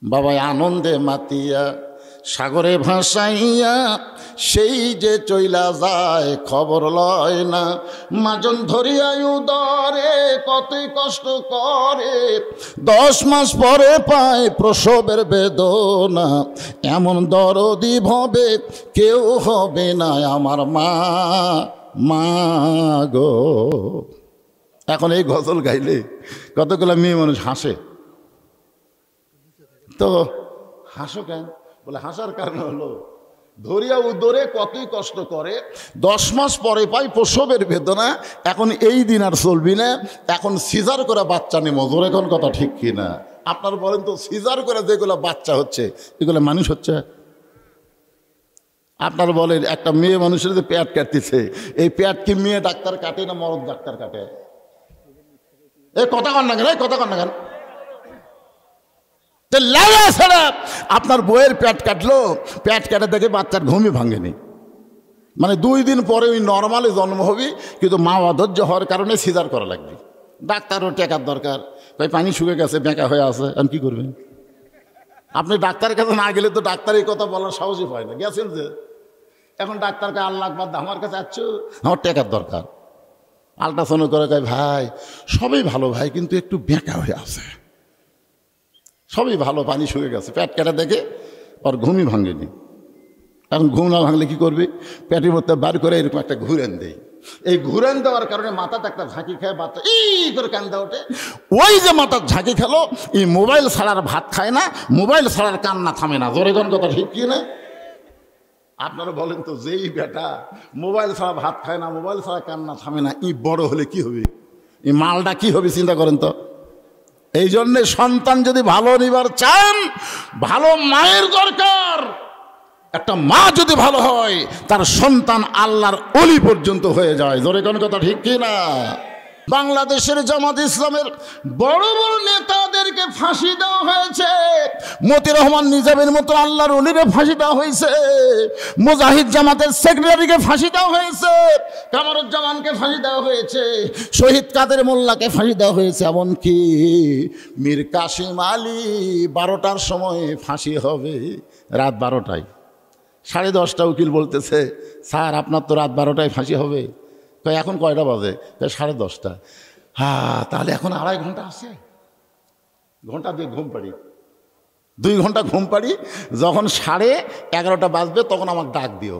বাবাই আনন্দে মাতিয়া সাগরে ভাসাইয়া সেই যে চইলা যায়, খবর লয় না। মাজন ধরিয়া উদরে কতই কষ্ট করে, 10 মাস পরে পায় প্রসবের বেদনা। এমন দরদি ভবে কেউ হবে না আমার মা, মা গো। এখন এই গজল গাইলে কতগুলো মেয়ে মানুষ হাসে। তো হাসো কেন? বলে, হাসার কারণ হলো ধরিয়া উদরে কতই কষ্ট করে, 10 মাস পরে পাই প্রসবের বেদনা। এখন এই দিন আর চলবি না, এখন সিজার করে বাচ্চা নেমো। জোরে কোন কথা ঠিক কিনা? আপনার বলেন তো, সিজার করে যেগুলো বাচ্চা হচ্ছে এগুলো মানুষ হচ্ছে? আপনার বলেন, একটা মেয়ে মানুষের যে পেট কাটতেছে, এই পেট কি মেয়ে ডাক্তার কাটে না মরদ ডাক্তার কাটে? এই কথা কন না কেন? কথা কন না কেন? আপনার বইয়ের পেট কাটলো, পেট কাটে দেখে বাচ্চার ঘুমই ভাঙেনি। মানে 2 দিন পরে ওই নর্মালি জন্ম হবে, কিন্তু মা অধৈর্য হওয়ার কারণে সিজার করা লাগবে। ডাক্তারও টেকার দরকার। ভাই পানি শুকে গেছে, বেঁকা হয়ে আছে, আমি কি করবেন? আপনি ডাক্তারের কাছে না গেলে তো ডাক্তার এই কথা বলার সাহসই পায় না। গেছেন যে, এখন ডাক্তারকে আল্লাহ বাদ আমার কাছে আসছ, আমার টেকার দরকার। আল্ট্রাসাউন্ড করে কয়, ভাই সবই ভালো ভাই, কিন্তু একটু বেঁকা হয়ে আছে। সবই ভালো, পানি শুকে গেছে, পেট কেটে দেখে ওর ঘুমই ভাঙেনি। এখন ঘুম না ভাঙলে কী করবে? পেটের মধ্যে বার করে এরকম একটা ঘুরেন দেয়। এই ঘুরেন দেওয়ার কারণে মাথাতে একটা ঝাঁকি খায়, বাচ্চা এই করে কান্দা ওঠে। ওই যে মাথার ঝাঁকি খেলো, এই মোবাইল ছাড়ার ভাত খায় না, মোবাইল ছাড়ার কান্না থামে না। জোরে কোন কথা ঠিক কি না? আপনারা বলেন তো, যেই বেটা মোবাইল ছাড়া ভাত খায় না, মোবাইল ছাড়া কান্না থামে না, ই বড় হলে কি হবে? এই মালটা কি হবে চিন্তা করেন তো। এই জন্যে সন্তান যদি ভালো নিবার চান, ভালো মায়ের দরকার। একটা মা যদি ভালো হয় তার সন্তান আল্লাহর ওলি পর্যন্ত হয়ে যায়। জোরে কোন কথা ঠিক কি না? বাংলাদেশের জামাত ইসলামের বড় বড় নেতাদেরকে ফাঁসি দেওয়া হয়েছে। মতিউর রহমান নিজামের মতো আল্লাহর ওলিকে ফাঁসি দেওয়া হয়েছে। মুজাহিদ জামাতের সেক্রেটারিকে ফাঁসি দেওয়া হয়েছে। কামরুজ্জামানকে ফাঁসি দেওয়া হয়েছে। শহীদ কাদের মোল্লাকে ফাঁসি দেওয়া হয়েছে। এমনকি মীর কাসিম আলী 12টার সময় ফাঁসি হবে, রাত 12টায়। 10:30 উকিল বলতেছে, স্যার আপনার তো রাত 12টায় ফাঁসি হবে। এখন কয়টা বাজে? 10:30। হ্যাঁ, তাহলে এখন 2.5 ঘন্টা আছে। ঘন্টা 2 ঘুম পাড়ি, 2 ঘন্টা ঘুম পাড়ি। যখন 11:30 বাজবে তখন আমাকে ডাক দিও।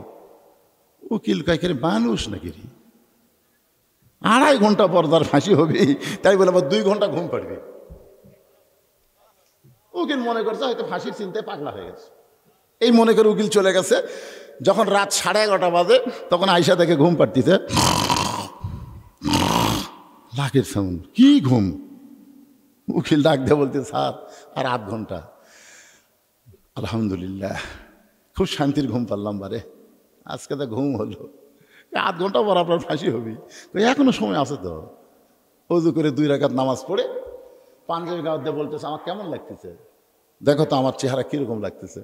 উকিল কাইকের মানুষ নাকি রে? 2.5 ঘন্টা পর তার ফাঁসি হবে, তাই বলে আবার 2 ঘন্টা ঘুম পাড়বে। উকিল মনে করছে হয়তো ফাঁসির চিন্তায় পাগলা হয়ে গেছে। এই মনে করে উকিল চলে গেছে। যখন রাত 11:30 বাজে তখন আয়সা দেখে ঘুম পাড়তিছে, লাখের সাউন্ড। কি ঘুম? উকিল ডাক দিয়ে বলতে, স্যার আর 8 ঘন্টা। আলহামদুলিল্লাহ, খুব শান্তির ঘুম পারলাম বারে, আজকে তো ঘুম হলো। 8 ঘন্টা পর আপনার ফাঁসি হবি। এখনো সময় আছে তো। অজু করে 2 রাকাত নামাজ পড়ে পাঞ্জাবি গাঁত দিয়ে বলতেছে, আমার কেমন লাগতেছে? দেখো তো আমার চেহারা কিরকম লাগতেছে।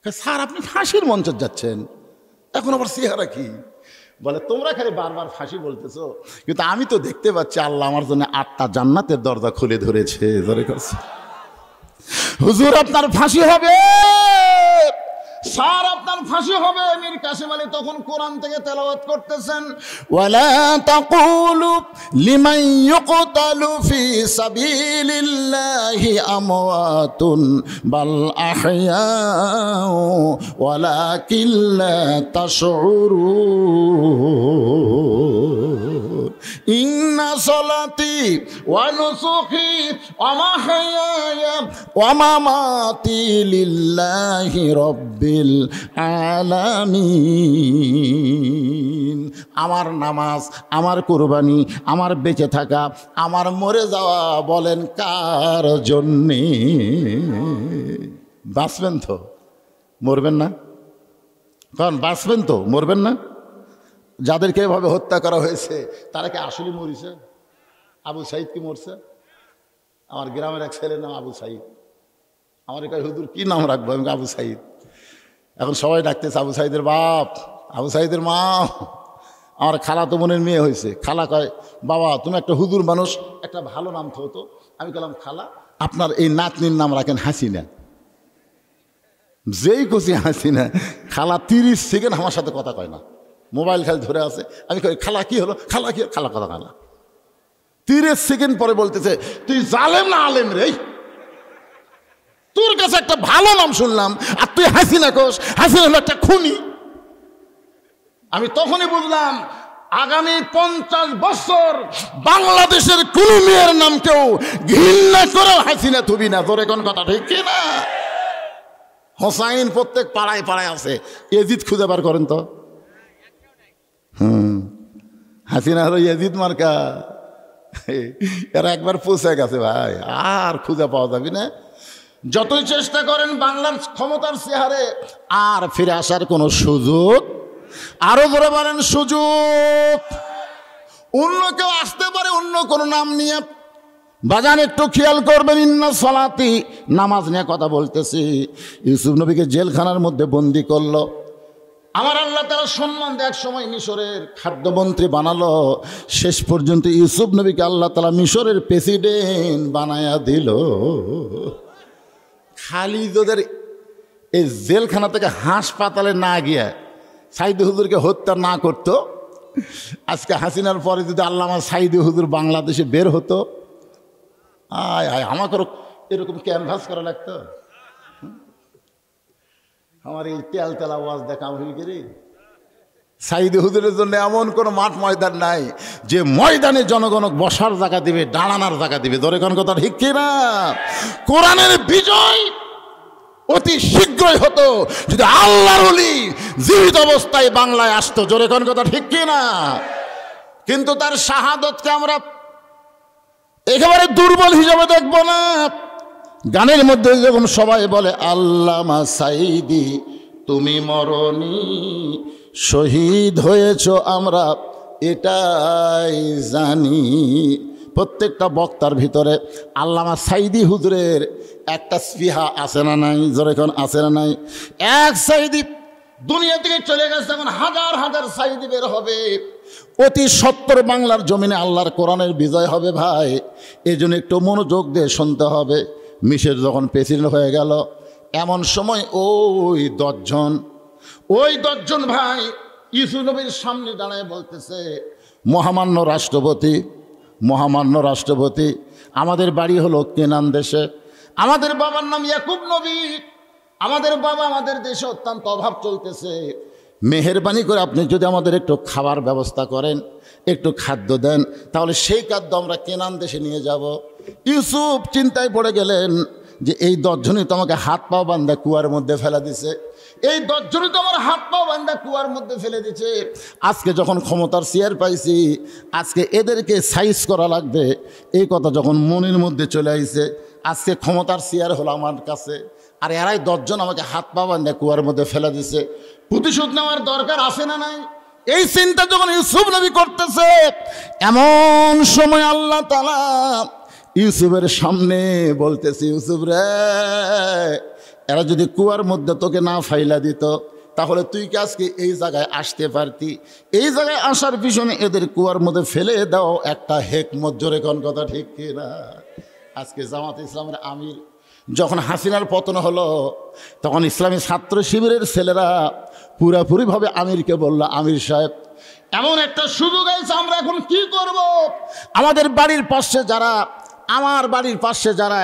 স্যার আপনি ফাঁসির মঞ্চে যাচ্ছেন, এখন আবার চেহারা কি? বলে, তোমরা খালি বারবার ফাঁসি বলতেছো, কিন্তু আমি তো দেখতে পাচ্ছি আল্লাহ আমার জন্য 8টা জান্নাতের দরজা খুলে ধরেছে। ধরে করছে, হুজুর আপনার ফাঁসি হবে, স্যার আপনার ফাঁসি হবে। মীর কাসিম আলী তখন কোরআন থেকে তেলাওয়াত করতেছেন, ওয়ালা তাকুলু লিমান ইউকতালু ফি সাবিলিল্লাহি আমওয়াতুন বাল আহইয়াউ ওয়ালাকিন লা তাশউরুন। ইন্না সলাতি ওয়া নুসুকি ওয়া মাহইয়ায়া ওয়া মামাতি লিল্লাহি রাব্বিল আলামিন। আমার নামাজ, আমার কুরবানি, আমার বেঁচে থাকা, আমার মরে যাওয়া বলেন কার জন্যে? বাঁচবেন তো, মরবেন না? কারণ বাঁচবেন তো, মরবেন না? যাদেরকে এভাবে হত্যা করা হয়েছে তারা কি আসলে মরিছে? আবু সাইদ কি মরছে? আমার গ্রামের এক ছেলের নাম আবু সাইদ। আমার এখানে হুজুর কি নাম রাখবো? আমি আবু সাইদ। এখন সবাই ডাকতেছে আবু সাইদের বাপ, আবু সাইদের মা। আমার খালা তো বোনের মেয়ে হয়েছে। খালা কয়, বাবা তুমি একটা হুজুর মানুষ, একটা ভালো নাম তো হতো। আমি বললাম, খালা আপনার এই নাতনির নাম রাখেন হাসিনা। যেই কচি হাসিনা, খালা 30 সেকেন্ড আমার সাথে কথা কয় না, মোবাইল খালি ধরে আছে। আমি কই, খালা কি হলো? খালা কি? খালা কথা কয় না। 30 সেকেন্ড পরে বলতেছে, তুই জালেম না আলেম রে? তোর কাছে একটা ভালো নাম শুনলাম আর তুই হাসিনা কোস। হাসিনা হলো একটা খুনি। আমি তখনই বুঝলাম আগামী 50 বছর বাংলাদেশের কোন মেয়ের নাম কেউ ঘৃণা করে হাসিনা থুবি না। তোর এখন কথা ঠিক কি না? হোসাইন প্রত্যেক পাড়ায় পাড়ায় আছে, এজিদ খুঁজে বার করেন তো। হাসিনা হলো এজিদ মার্কা। এরা একবার পৌঁছে গেছে ভাই, আর খুঁজে পাওয়া যাবে না। যতই চেষ্টা করেন বাংলার ক্ষমতার চেহারে আর ফিরে আসার কোনো সুযোগ, আরো ধরে বলেন সুযোগ। অন্য কেউ আসতে পারে অন্য কোনো নাম নিয়ে। বাজান একটু খেয়াল করবেন, ইন্না সলাতি, নামাজ নিয়ে কথা বলতেছি। ইউসুফ নবীকে জেলখানার মধ্যে বন্দি করলো। আমার আল্লাহ তাআলা সম্মান দিয়ে এক সময় মিশরের খাদ্যমন্ত্রী বানালো। শেষ পর্যন্ত ইউসুফ নবীকে আল্লাহ তাআলা মিশরের প্রেসিডেন্ট বানায়া দিল। খালি তোদের এই জেলখানা থেকে হাসপাতালে না গিয়ে সাইদি হুজুরকে হত্যা না করতো, আজকে হাসিনার পরে যদি আল্লামা সাইদি হুজুর বাংলাদেশে বের হতো, আয় আয় আমাকেও এরকম ক্যানভাস করা লাগতো। আমার এই তেল তেলা ওয়াজ দেখা হয়ে গেলে সাইদি হুজুরের জন্য এমন কোনো মাঠ ময়দান নাই যে ময়দানে জনগণ বসার জায়গা দিবে, দাঁড়ানোর জায়গা দিবে। ধরে কোন কথা ঠিক কিনা? কোরআনের বিজয় অতি শীঘ্রই হতো যদি আল্লাহর ওলি জীবিত অবস্থায় বাংলায় আসতো। জোরে কোন কথা ঠিক কিনা? কিন্তু তার শাহাদতকে আমরা একেবারে দুর্বল হিসাবে দেখব না। গানের মধ্যে যখন সবাই বলে আল্লামা সাইদি তুমি মরনি, শহীদ হয়েছ আমরা এটাই জানি। প্রত্যেকটা বক্তার ভিতরে আল্লামা সাইদি হুজুরের একটা স্পৃহা আছে না নাই? জোরে কোন আছে না নাই? এক সাইদি দুনিয়া থেকে চলে গেছে, এখন হাজার হাজার সাইদি বের হবে। অতি সত্তর বাংলার জমিনে আল্লাহর কোরআনের বিজয় হবে ভাই। এই জন্য একটু মনোযোগ দিয়ে শুনতে হবে। মিশের যখন প্রেসিডেন্ট হয়ে গেল, এমন সময় ওই দশজন ভাই ইউসুফ নবীর সামনে দাঁড়ায় বলতেছে, মহামান্য রাষ্ট্রপতি, আমাদের বাড়ি হলো কেনান দেশে, আমাদের বাবার নাম ইয়াকুব নবী, আমাদের বাবা আমাদের দেশে অত্যন্ত অভাব চলতেছে, মেহেরবানি করে আপনি যদি আমাদের একটু খাবার ব্যবস্থা করেন, একটু খাদ্য দেন, তাহলে সেই খাদ্য আমরা কেনান দেশে নিয়ে যাব। ইউসুফ চিন্তায় পড়ে গেলেন যে এই 10 জনই তো আমাকে হাত পা বান্ধা কুয়ার মধ্যে ফেলা দিছে, এই 10 জনই তো আমার হাত পা বান্ধা কুয়ার মধ্যে ফেলে দিছে। আজকে যখন ক্ষমতার চেয়ার পাইছি, আজকে এদেরকে সাইজ করা লাগবে, এই কথা যখন মনের মধ্যে চলে আইছে, আজকে ক্ষমতার চেয়ার হলো আমার কাছে, আর এরাই 10 জন আমাকে হাত পা বান্ধা কুয়ার মধ্যে ফেলে দিছে, প্রতিশোধ নেওয়ার দরকার আছে না নাই? এই চিন্তা যখন ইউসুফ নবী করতেছে, এমন সময় আল্লাহ তাআলা ইউসুফের সামনে বলতেছে, ইউসুফ রে, এরা যদি কুয়ার মধ্যে তোকে না ফাইলা দিত, তাহলে তুই কি আজকে এই জায়গায় আসতে পারতি? এই জায়গায় আসার পিছনে এদের কুয়ার মধ্যে ফেলে দাও একটা হেকমত। জোরে কোন কথা ঠিক কিনা? আজকে জামাত ইসলামের আমির যখন হাসিনার পতন হলো, তখন ইসলামী ছাত্র শিবিরের ছেলেরা পুরাপুরিভাবে আমিরকে বলল, আমির সাহেব, এমন একটা সুযোগ আছে, আমরা এখন কি করব? আমাদের বাড়ির পাশে যারা, আমার বাড়ির পাশে যারা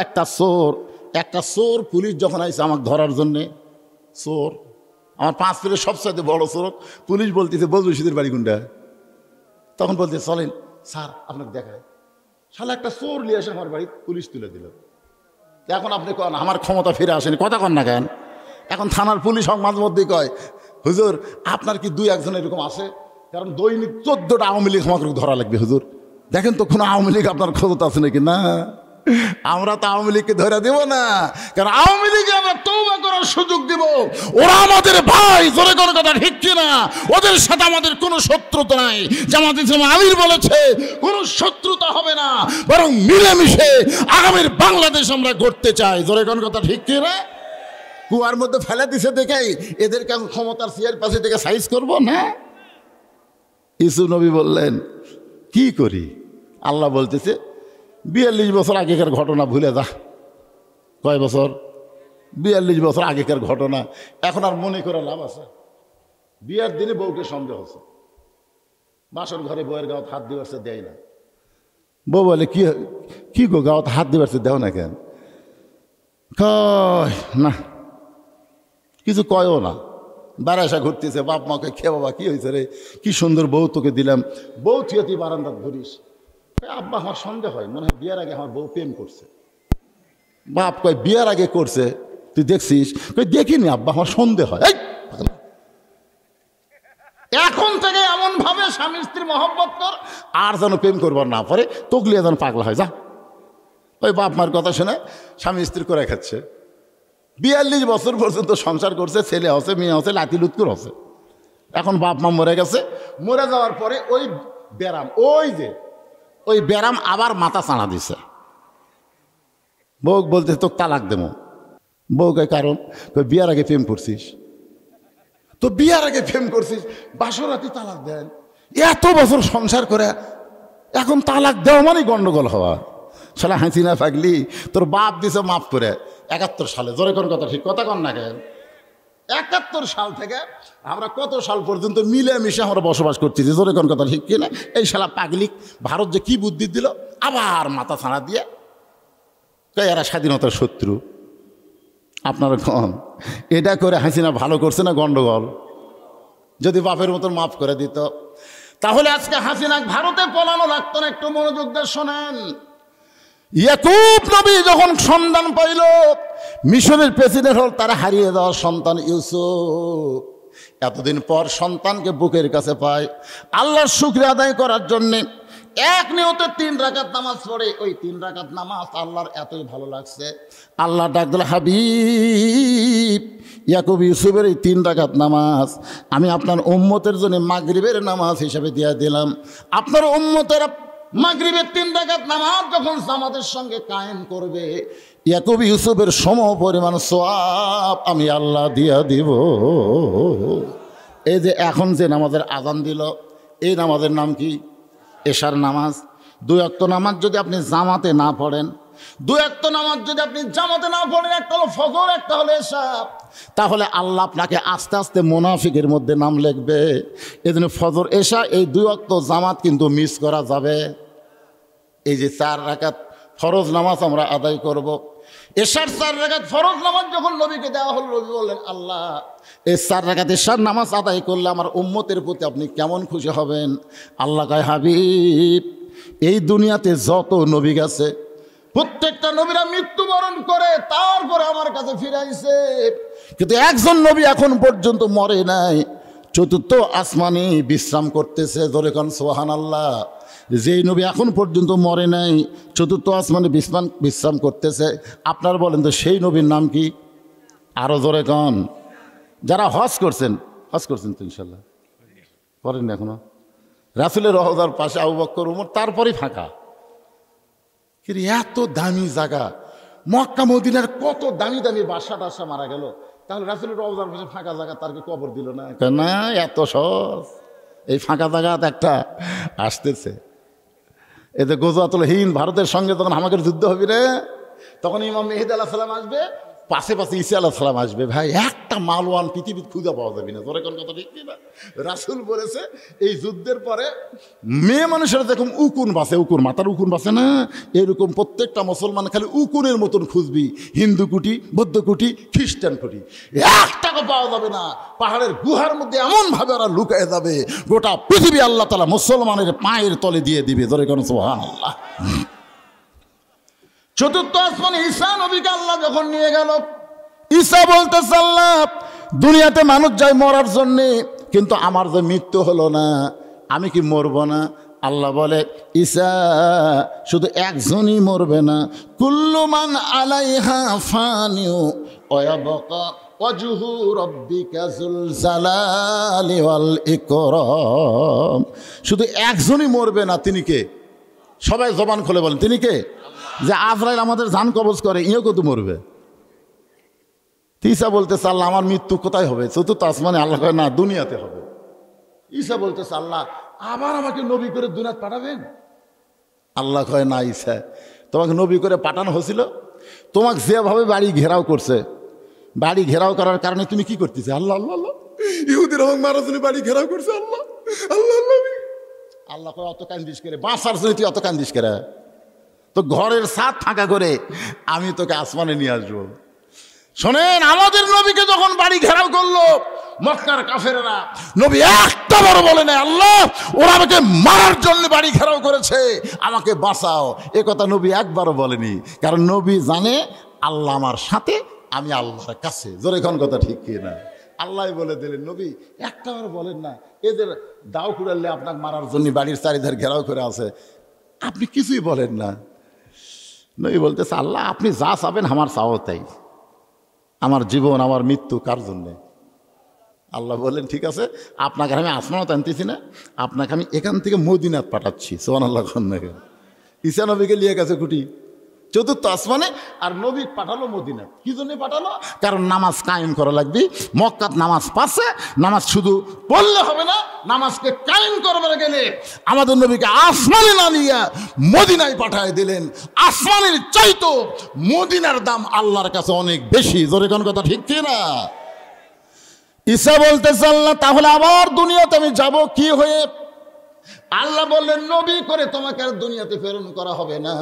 একটা চোর পুলিশ যখন আইছে আমাকে ধরার জন্যে, চোর আমার 5 ফিলের সবচাইতে বড় চোর, পুলিশ বলতেছে বজরশিদের বাড়ি কোনটা? তখন বলতে, চলেন স্যার আপনাকে দেখায়, শালা একটা চোর নিয়ে আসে আমার বাড়ি, পুলিশ তুলে দিল। এখন আপনি কন আমার ক্ষমতা ফিরে আসেনি, কথা কন না কেন? এখন থানার পুলিশ মাঝে মধ্যেই কয়, হুজুর আপনার কি 2-1 জন এরকম আসে? কারণ দৈনিক 14টা আওয়ামী লীগ আমাকে ধরা লাগবে। হুজুর দেখেন তো কোনো আওয়ামী লীগ আপনার ক্ষমতা আছে নাকি? না, আমরা তো আওয়ামী লীগকে ধরে দেব না, কারণ আওয়ামী লীগে আমরা তওবা করার সুযোগ দিব। ওরা আমাদের ভাই, জোরে করে কথা ঠিক কিনা? ওদের সাথে আমাদের কোনো শত্রুতা নাই। জামাত ইসলাম আমির বলেছে কোনো শত্রুতা হবে না, বরং মিলেমিশে আগামীর বাংলাদেশ আমরা গড়তে চাই। জোরে করে কথা ঠিক কিনা? কুয়ার মধ্যে ফেলে দিছে দেখেই এদেরকে ক্ষমতার চেয়ার পাশে থেকে সাইজ করব না? ইউসুফ নবী বললেন, কি করি? আল্লাহ বলতেছে 42 বছর আগেকার ঘটনা ভুলে যা। কয় বছর? 42 বছর আগেকার ঘটনা এখন আর মনে করে লাভ আছে? বিয়ের দিনে বউকে সন্দেহ হচ্ছে, বাসর ঘরে বউয়ের গাঁত হাত দিবারছে দেয় না। বউ বলে, কি গো গাঁত হাত দিবারছে দেও না কেন? কয় না, কিছু কয়ও না। বারাসা ঘুরতেছে, বাপ মাকে, খেয়ে বাবা কি হয়েছে রে, কি সুন্দর বউ তোকে দিলাম, বউ তুই বারান্দার ধরিস। আব্বা আমার সন্দেহ হয়, মনে হয় বিয়ের আগে আমার বউ প্রেম করছে। বাপ কয়, বিয়ের আগে করছে তুই দেখছিস? কই দেখিনি আব্বা, আমার সন্দেহ হয়। এখন থেকে এমন ভাবে স্বামী স্ত্রীর মহব্বত কর, আর যেন প্রেম করবার না পারে, তগলিয়া যেন পাগলা হয়। যা, ওই বাপ মার কথা শুনে স্বামী স্ত্রী করে খাচ্ছে। 42 বছর পর্যন্ত সংসার করছে, ছেলে হচ্ছে, মেয়ে হচ্ছে, লাতি লুৎকুর হচ্ছে। এখন বাপ মা মরে গেছে, মরে যাওয়ার পরে ওই ব্যারাম, ওই ব্যারাম আবার মাথা চাঁড়া দিছে। বউ বলতে তোকে তালাক দেবো। বউ কয় কারণ? বিয়ার আগে প্রেম করছিস, তো বিয়ার আগে প্রেম করছিস, বাসরাতি তালাক দেন। এত বছর সংসার করে এখন তালাক দেওয়া মানে গন্ডগোল হওয়া। শালা হাসিনা পাগলি, তোর বাপ দিছে মাফ করে 71 সালে। জোরে কোন কথা ঠিক, কথা কন না কেন? 71 সাল থেকে আমরা কত সাল পর্যন্ত মিলেমিশে আমরা বসবাস করতেছি। জোরে কোন কথা ঠিক কিনা? এই শালা পাগলিক ভারত যে কি বুদ্ধি দিল, আবার মাথা ছাড়া দিয়ে এরা স্বাধীনতার শত্রু। আপনারা কন এটা করে হাসিনা ভালো করছে না গন্ডগোল? যদি বাপের মতন মাফ করে দিত, তাহলে আজকে হাসিনা ভারতে পলানো লাগতো না। একটু মনোযোগ দিয়ে শোনেন। ইয়াকুব নবী যখন সন্তান পাইল, মিশরের প্রেসিডেন্ট হল তারা হারিয়ে যাওয়ার সন্তান ইউসুফ। এতদিন পর সন্তানকে বুকের কাছে পায়, আল্লাহর শুকরিয়া আদায় করার জন্যে এক নিয়তে 3 রাকাত নামাজ পড়ে। ওই 3 রাকাত নামাজ আল্লাহর এতই ভালো লাগছে, আল্লাহ ডাক দিল, হাবিব ইয়াকুব ইউসুফের এই 3 রাকাত নামাজ আমি আপনার উম্মতের জন্য মাগরিবের নামাজ হিসাবে দিয়ে দিলাম। আপনার উম্মতের মাগরিবের 3 রাকাত নামাজ যখন জামাতের সঙ্গে কায়েম করবে, ইয়াকুব ইউসুফের সম পরিমাণ সওয়াব আমি আল্লাহ দিয়া দিব। এই যে এখন যে নামাজের আজান দিল, এই নামাজের নাম কি? এশার নামাজ। 2 ওয়াক্ত নামাজ যদি আপনি জামাতে না পড়েন, 2 ওয়াক্ত নামাজ যদি আপনি জামাতে না পড়েন, একটা হলো ফজর, একটা হলো এশা, তাহলে আল্লাহ আপনাকে আস্তে আস্তে মুনাফিকের মধ্যে নাম লিখবে। এজন্য ফজর এশা এই 2 ওয়াক্ত জামাত কিন্তু মিস করা যাবে। এই যে 4 রাকাত ফরজ নামাজ আমরা আদায় করব, এশার 4 রাকাত ফরজ নামাজ যখন নবীকে দেওয়া হল, নবী বললেন, আল্লাহ এই 4 রাকাত এশার নামাজ আদায় করলে আমার উম্মতের প্রতি আপনি কেমন খুশি হবেন? আল্লাহ কয়, হাবিব, এই দুনিয়াতে যত নবী গেছে প্রত্যেকটা নবীরা মৃত্যুবরণ করে তারপরে আমার কাছে ফিরে আইছে, কিন্তু একজন নবী এখন পর্যন্ত মরে নাই, 4র্থ আসমানে বিশ্রাম করতেছে। জোরে কোন সুবহানাল্লাহ। যেই নবী এখন পর্যন্ত মরে নাই, 4র্থ আসমানে বিশ্রাম করতেছে, আপনার বলেন তো সেই নবীর নাম কি? আরো জোরে কোন। যারা হজ করছেন তো ইনশাল্লাহ করেন এখনো? রাসূলের রওজার পাশে আবু বকর ওমর, তারপরেই ফাঁকা। কিন্তু এত দামি জায়গা, মক্কা মদিনার কত দামি দামি বাসা টাসা মারা গেল, তাহলে রাসূলের রওজার পাশে ফাঁকা জায়গা তারকে কবর দিল না? না, এত সহজ। এই ফাঁকা জায়গাতে একটা আসতেছে। এতে গজওয়াতুল হিন্দ, ভারতের সঙ্গে যখন আমাদের যুদ্ধ হবে রে, তখন ইমাম মেহেদী আলাইহিস সালাম আসবে, পাশে পাশে ঈসা আলাইহিস সালাম আসবে। ভাই, একটা মালওয়ান পৃথিবীর খুঁজে পাওয়া যাবে না। তোর কোন কথা ঠিক না? রাসূল বলেছে এই যুদ্ধের পরে মেয়ে মানুষের দেখুন উকুন বাসে, উকুন মাথার উকুন বাসে না, এরকম প্রত্যেকটা মুসলমান খালি উকুনের মতন খুঁজবি। হিন্দু কুটি, বৌদ্ধ কুটি, খ্রিস্টান কুটি, একটাকে পাওয়া যাবে না। পাহাড়ের গুহার মধ্যে এমনভাবে ওরা লুকায় যাবে, গোটা পৃথিবী আল্লাহ তাআলা মুসলমানের পায়ের তলে দিয়ে দিবে। ধরে কোন সুবহানাল্লাহ। 4র্থ আসমানে ঈসা নবীকে আল্লাহ যখন নিয়ে গেল, ঈসা বলতেছে, আল্লাহ দুনিয়াতে মানুষ যায় মরার জন্যে, কিন্তু আমার যে মৃত্যু হলো না, আমি কি মরব না? আল্লাহ বলে, ঈসা শুধু একজনই মরবে না, কুল্লু মান আলাইহা ফানিউ ওয়া ইয়াবকা ওয়াজহু রাব্বিকা যুল জালালি ওয়াল ইকরাম। শুধু একজনই মরবে না, তিনি কে? সবাই জবান খুলে বলেন, তিনি কে? যে আজরাইল আমাদের জান কবজ করে, ইও কত মরবে। ঈসা বলতেছে, আল্লাহ আমার মৃত্যু কোথায় হবে? 4র্থ আসমানে। আল্লাহ কয়, না, দুনিয়াতে হবে। ঈসা বলতেছে, আল্লাহ আবার আমাকে নবী করে দুনিয়াতে পাঠাবেন? আল্লাহ কয়, না ঈসা, তোমাকে নবী করে পাঠানো হয়েছিল, তোমাকে যেভাবে বাড়ি ঘেরাও করছে, বাড়ি ঘেরাও করার কারণে তুমি কি করতেছে? আল্লাহ আল্লাহ আল্লাহ, ইহুদিরা আমাকে মারার জন্য বাড়ি ঘেরাও করছে, আল্লাহ আল্লাহ আল্লাহ। আল্লাহ কয়, অত কান্দিস করে, বাঁচার জন্য তুই অত কান্দিস করে? তো ঘরের ছাদ ফাঁকা করে আমি তোকে আসমানে নিয়ে আসবো। শোনেন, আমাদের নবীকে যখন বাড়ি ঘেরাও করলো মক্কার কাফেররা, নবী একটা বড় বলে না, আল্লাহ ওরা আমাকে মারার জন্য বাড়ি ঘেরাও করেছে, আমাকে বাঁচাও। এ কথা নবী একবারও বলেনি, কারণ নবী জানে আল্লাহ আমার সাথে, আমি আল্লাহর কাছে। জোরে কোন কথা ঠিক কি না? আল্লাহ বলে দিলেন, নবী একটাবার বলেন না, এদের দাও কুড়ালে আপনাকে মারার জন্য বাড়ির চারিধার ঘেরাও করে আছে, আপনি কিছুই বলেন না। নবী বলতেছে, আল্লাহ আপনি যা চাবেন আমার চাও তাই, আমার জীবন আমার মৃত্যু কার জন্যে? আল্লাহ বললেন, ঠিক আছে, আপনাকে আমি আসমানত আনতেছি না, আপনাকে আমি এখান থেকে মদিনাত পাঠাচ্ছি। সুবহানাল্লাহ। ঈসা নবীকে নিয়ে গেছে কুটি 4র্থ আসমানে, আর নবী পাঠালো মদিনা। কি জন্য পাঠালো? কারণ নামাজ কায়েম করা লাগবে। মক্কাত নামাজ পাচ্ছে, নামাজ শুধু পড়লে হবে না, নামাজকে কায়েম করবার গেলে আমাদের নবীকে আসমানে না নিয়ে মদিনায় পাঠায় দিলেন। আসমানের চাইতো মদিনার দাম আল্লাহর কাছে অনেক বেশি। জোরে কোন কথা ঠিক কি না? ঈসা বলতেছে, আল্লাহ তাহলে আবার দুনিয়াতে আমি যাব কি হয়ে? আল্লাহ বললেন, নবী করে তোমাকে আর দুনিয়াতে প্রেরণ করা হবে না,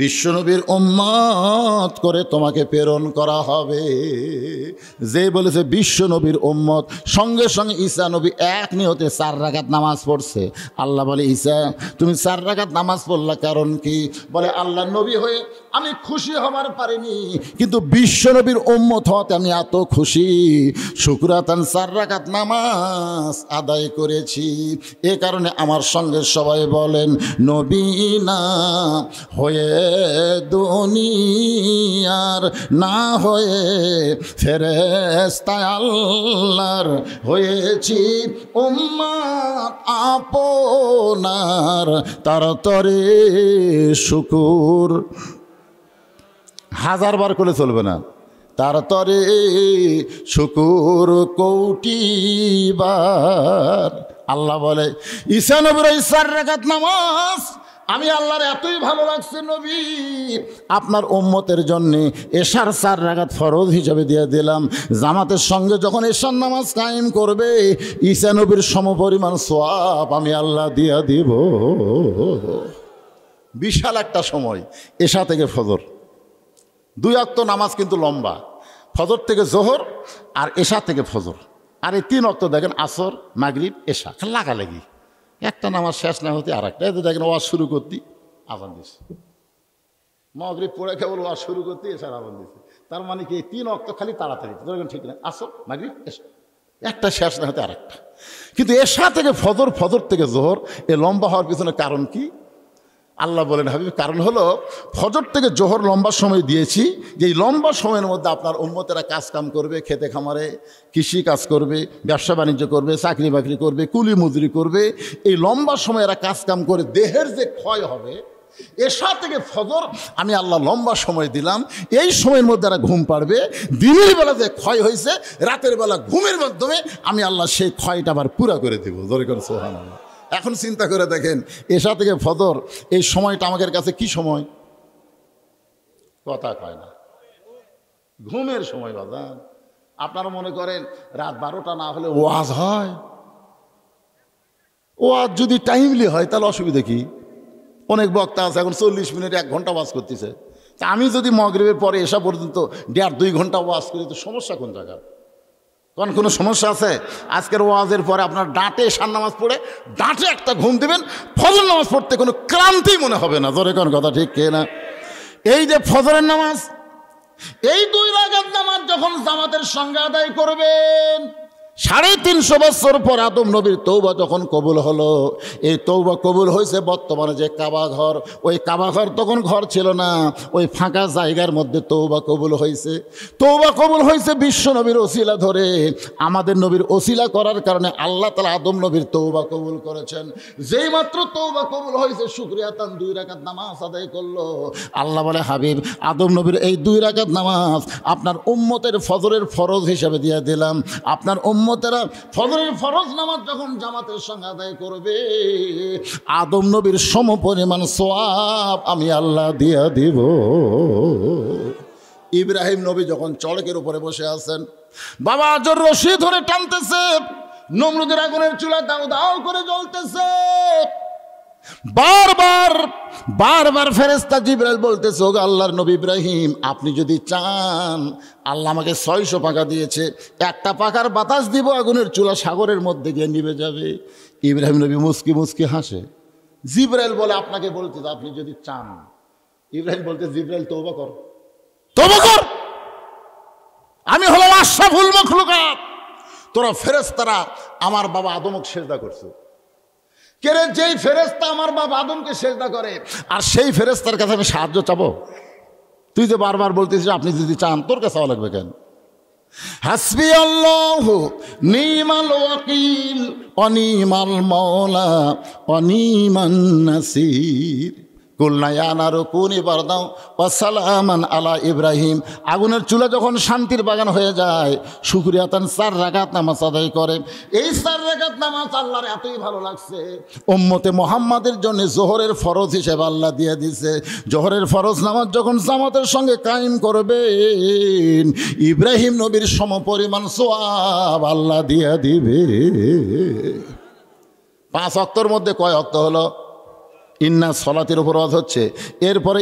বিশ্ব নবীর উম্মত করে তোমাকে প্রেরণ করা হবে। যে বলেছে বিশ্ব নবীর উম্মত, সঙ্গে সঙ্গে ঈসা নবী এক নিয়তে 4 রাকাত নামাজ পড়ছে। আল্লাহ বলে, ঈসা তুমি 4 রাকাত নামাজ পড়লা কারণ কি? বলে, আল্লাহ নবী হয়ে আমি খুশি হবার পারিনি, কিন্তু বিশ্ব নবীর উম্মত হতে আমি এত খুশি, শুকরাতান 4 রাকাত নামাজ আদায় করেছি। এ কারণে আমার সঙ্গে সবাই বলেন নবী না হয়ে দুনিয়ার, না হয়ে ফেরেশতা আল্লাহর, হয়েছি উম্মত আপনার, তার তরে শুকুর। হাজারবার করে চলবে না, তার তরে শুকুর কৌটিবার। আল্লাহ বলে ঈসা নবীর 4 রাকাত নামাজ আমি আল্লাহর এতই ভালো লাগছে নবী, আপনার উম্মতের জন্যে এশার 4 রাকাত ফরজ হিসাবে দিয়ে দিলাম। জামাতের সঙ্গে যখন এশার নামাজ কায়েম করবে ঈসা নবীর সমপরিমাণ সওয়াব আমি আল্লাহ দিয়া দিব। বিশাল একটা সময় এশা থেকে ফজর, 2 ওয়াক্ত নামাজ কিন্তু লম্বা, ফজর থেকে জোহর আর এশা থেকে ফজর। আর এই 3 ওয়াক্ত দেখেন আসর মাগরিব এশা লাগালাগি, একটা নামাজ শেষ না হতে আর একটা। এতে দেখেন ওয়াজ শুরু করতে আজান দিছে, মাগরিব পড়ে কেবল ওয়াজ শুরু করতে এশার আজান দিছে। তার মানে কি 3 ওয়াক্ত খালি তাড়াতাড়ি, ঠিক না? আসর মাগরিব এশা, একটা শেষ না হতে আর একটা। কিন্তু এশা থেকে ফজর, ফজর থেকে জোহর এ লম্বা হওয়ার পিছনে কারণ কি? আল্লাহ বলেন হাবিব কারণ হলো ফজর থেকে জোহর লম্বা সময় দিয়েছি, যে এই লম্বা সময়ের মধ্যে আপনার উম্মতেরা কাজ কাম করবে, খেতে খামারে কৃষি কাজ করবে, ব্যবসা বাণিজ্য করবে, চাকরি বাকরি করবে, কুলি মজুরি করবে। এই লম্বা সময় এরা কাজ কাম করে দেহের যে ক্ষয় হবে, এশা থেকে ফজর আমি আল্লাহ লম্বা সময় দিলাম। এই সময়ের মধ্যে এরা ঘুম পাড়বে, দিনের বেলা যে ক্ষয় হয়েছে রাতের বেলা ঘুমের মাধ্যমে আমি আল্লাহ সেই ক্ষয়টা আবার পুরা করে দেব। জোরে করে সুবহানাল্লাহ। এখন চিন্তা করে দেখেন এশা থেকে ফজর এই সময়টা আমাদের কাছে কি সময়? কথা কয় না, ঘুমের সময় বাজান। আপনারা মনে করেন রাত 12টা না হলে ওয়াজ হয়? ওয়াজ যদি টাইমলি হয় তাহলে অসুবিধা কি? অনেক বক্তা আছে এখন 40 মিনিট 1 ঘন্টা ওয়াজ করতেছে। তা আমি যদি মাগরিবের পরে এশা পর্যন্ত 1.5-2 ঘন্টা ওয়াজ করি তো সমস্যা কোন জায়গায়? কোনো সমস্যা আছে? আজকের ওয়াজের পরে আপনার ডাঁটে এশার নামাজ পড়ে ডাঁটে একটা ঘুম দেবেন, ফজর নামাজ পড়তে কোনো ক্লান্তি মনে হবে না। জোরে কোন কথা ঠিক কে না? এই যে ফজরের নামাজ, এই 2 রাকাত নামাজ যখন জামাতের সঙ্গে আদায় করবেন, 350 বছর পর আদম নবীর তৌবা যখন কবুল হলো, এই তৌবা কবুল হয়েছে বর্তমানে যে কাবা ঘর, ওই কাবা ঘর তখন ঘর ছিল না, ওই ফাঁকা জায়গার মধ্যে তৌবা কবুল হয়েছে। তৌবা কবুল হয়েছে বিশ্ব নবীর ওসিলা ধরে, আমাদের নবীর ওসিলা করার কারণে আল্লাহ তাআলা আদম নবীর তৌবা কবুল করেছেন। যেই মাত্র তৌবা কবুল হয়েছে শুকরিয়াতান 2 রাকাত নামাজ আদায় করলো। আল্লাহ বলে হাবিব আদম নবীর এই 2 রাকাত নামাজ আপনার উম্মতের ফজরের ফরজ হিসাবে দিয়ে দিলাম। আপনার উম্মতেরা ফজরের ফরজ নামাজ যখন জামাতের সঙ্গে আদায় করবে আদম নবীর সমপরিমাণ সওয়াব আমি আল্লাহ দিয়া দিব। ইব্রাহিম নবী যখন চড়কের উপরে বসে আছেন, বাবা আজর রশি ধরে টানতেছে, নমরুদের আগুনের চুলা দাও দাও করে জ্বলতেছে। বারবার ফেরেশতা জিবরাইল বলতেছে ওগো আল্লাহর নবী ইব্রাহিম, আপনি যদি চান আল্লাহ আমাকে 600 পাখা দিয়েছে, একটা পাখার বাতাস দিব আগুনের চুলা সাগরের মধ্যে গিয়ে নিভে যাবে। ইব্রাহিম নবী মুস্কি মুস্কি হাসে। জিবরাইল বলে আপনাকে বলতে আপনি যদি চান। ইব্রাহিম বলতে জিবরাইল তওবা কর, তওবা কর, আমি হলাম আশরাফুল মাখলুকাত, তোরা ফেরেশতারা আমার বাবা আদমকে সিজদা করছে। কেরে যেই ফেরেশতা আমার বাবা আদমকে সিজদা করে আর সেই ফেরেশতার কাছে আমি সাহায্য চাবো? তুই যে বারবার বলতেছিস আপনি যদি চান, তোর কাছে চাওয়া লাগবে কেন? হাসবি আল্লাহু নিমাল ওয়াকিল অনিমাল মাওলা অনিমান নাসির। কুলনা ইয়া নারু কুনি বারদাও ওয়া সালামান আলা ইব্রাহিম। আগুনের চুলা যখন শান্তির বাগান হয়ে যায়, শুকরিয়াতান 4 রাকাত নামাজ আদায় করে। এই 4 রাকাত নামাজ আল্লাহর এতই ভালো লাগছে, উম্মতে মুহাম্মাদের জন্য জোহরের ফরজ হিসেবে আল্লাহ দিয়ে দিয়েছে। জোহরের ফরজ নামাজ যখন জামাতের সঙ্গে কায়েম করবেন, ইব্রাহিম নবীর সমপরিমাণ সওয়াব আল্লাহ দিয়ে দিবে। 5 ওয়াক্তের মধ্যে কয় ওয়াক্ত হলো? ইন্না সলাতের উপর ওয়াজ হচ্ছে, এরপরে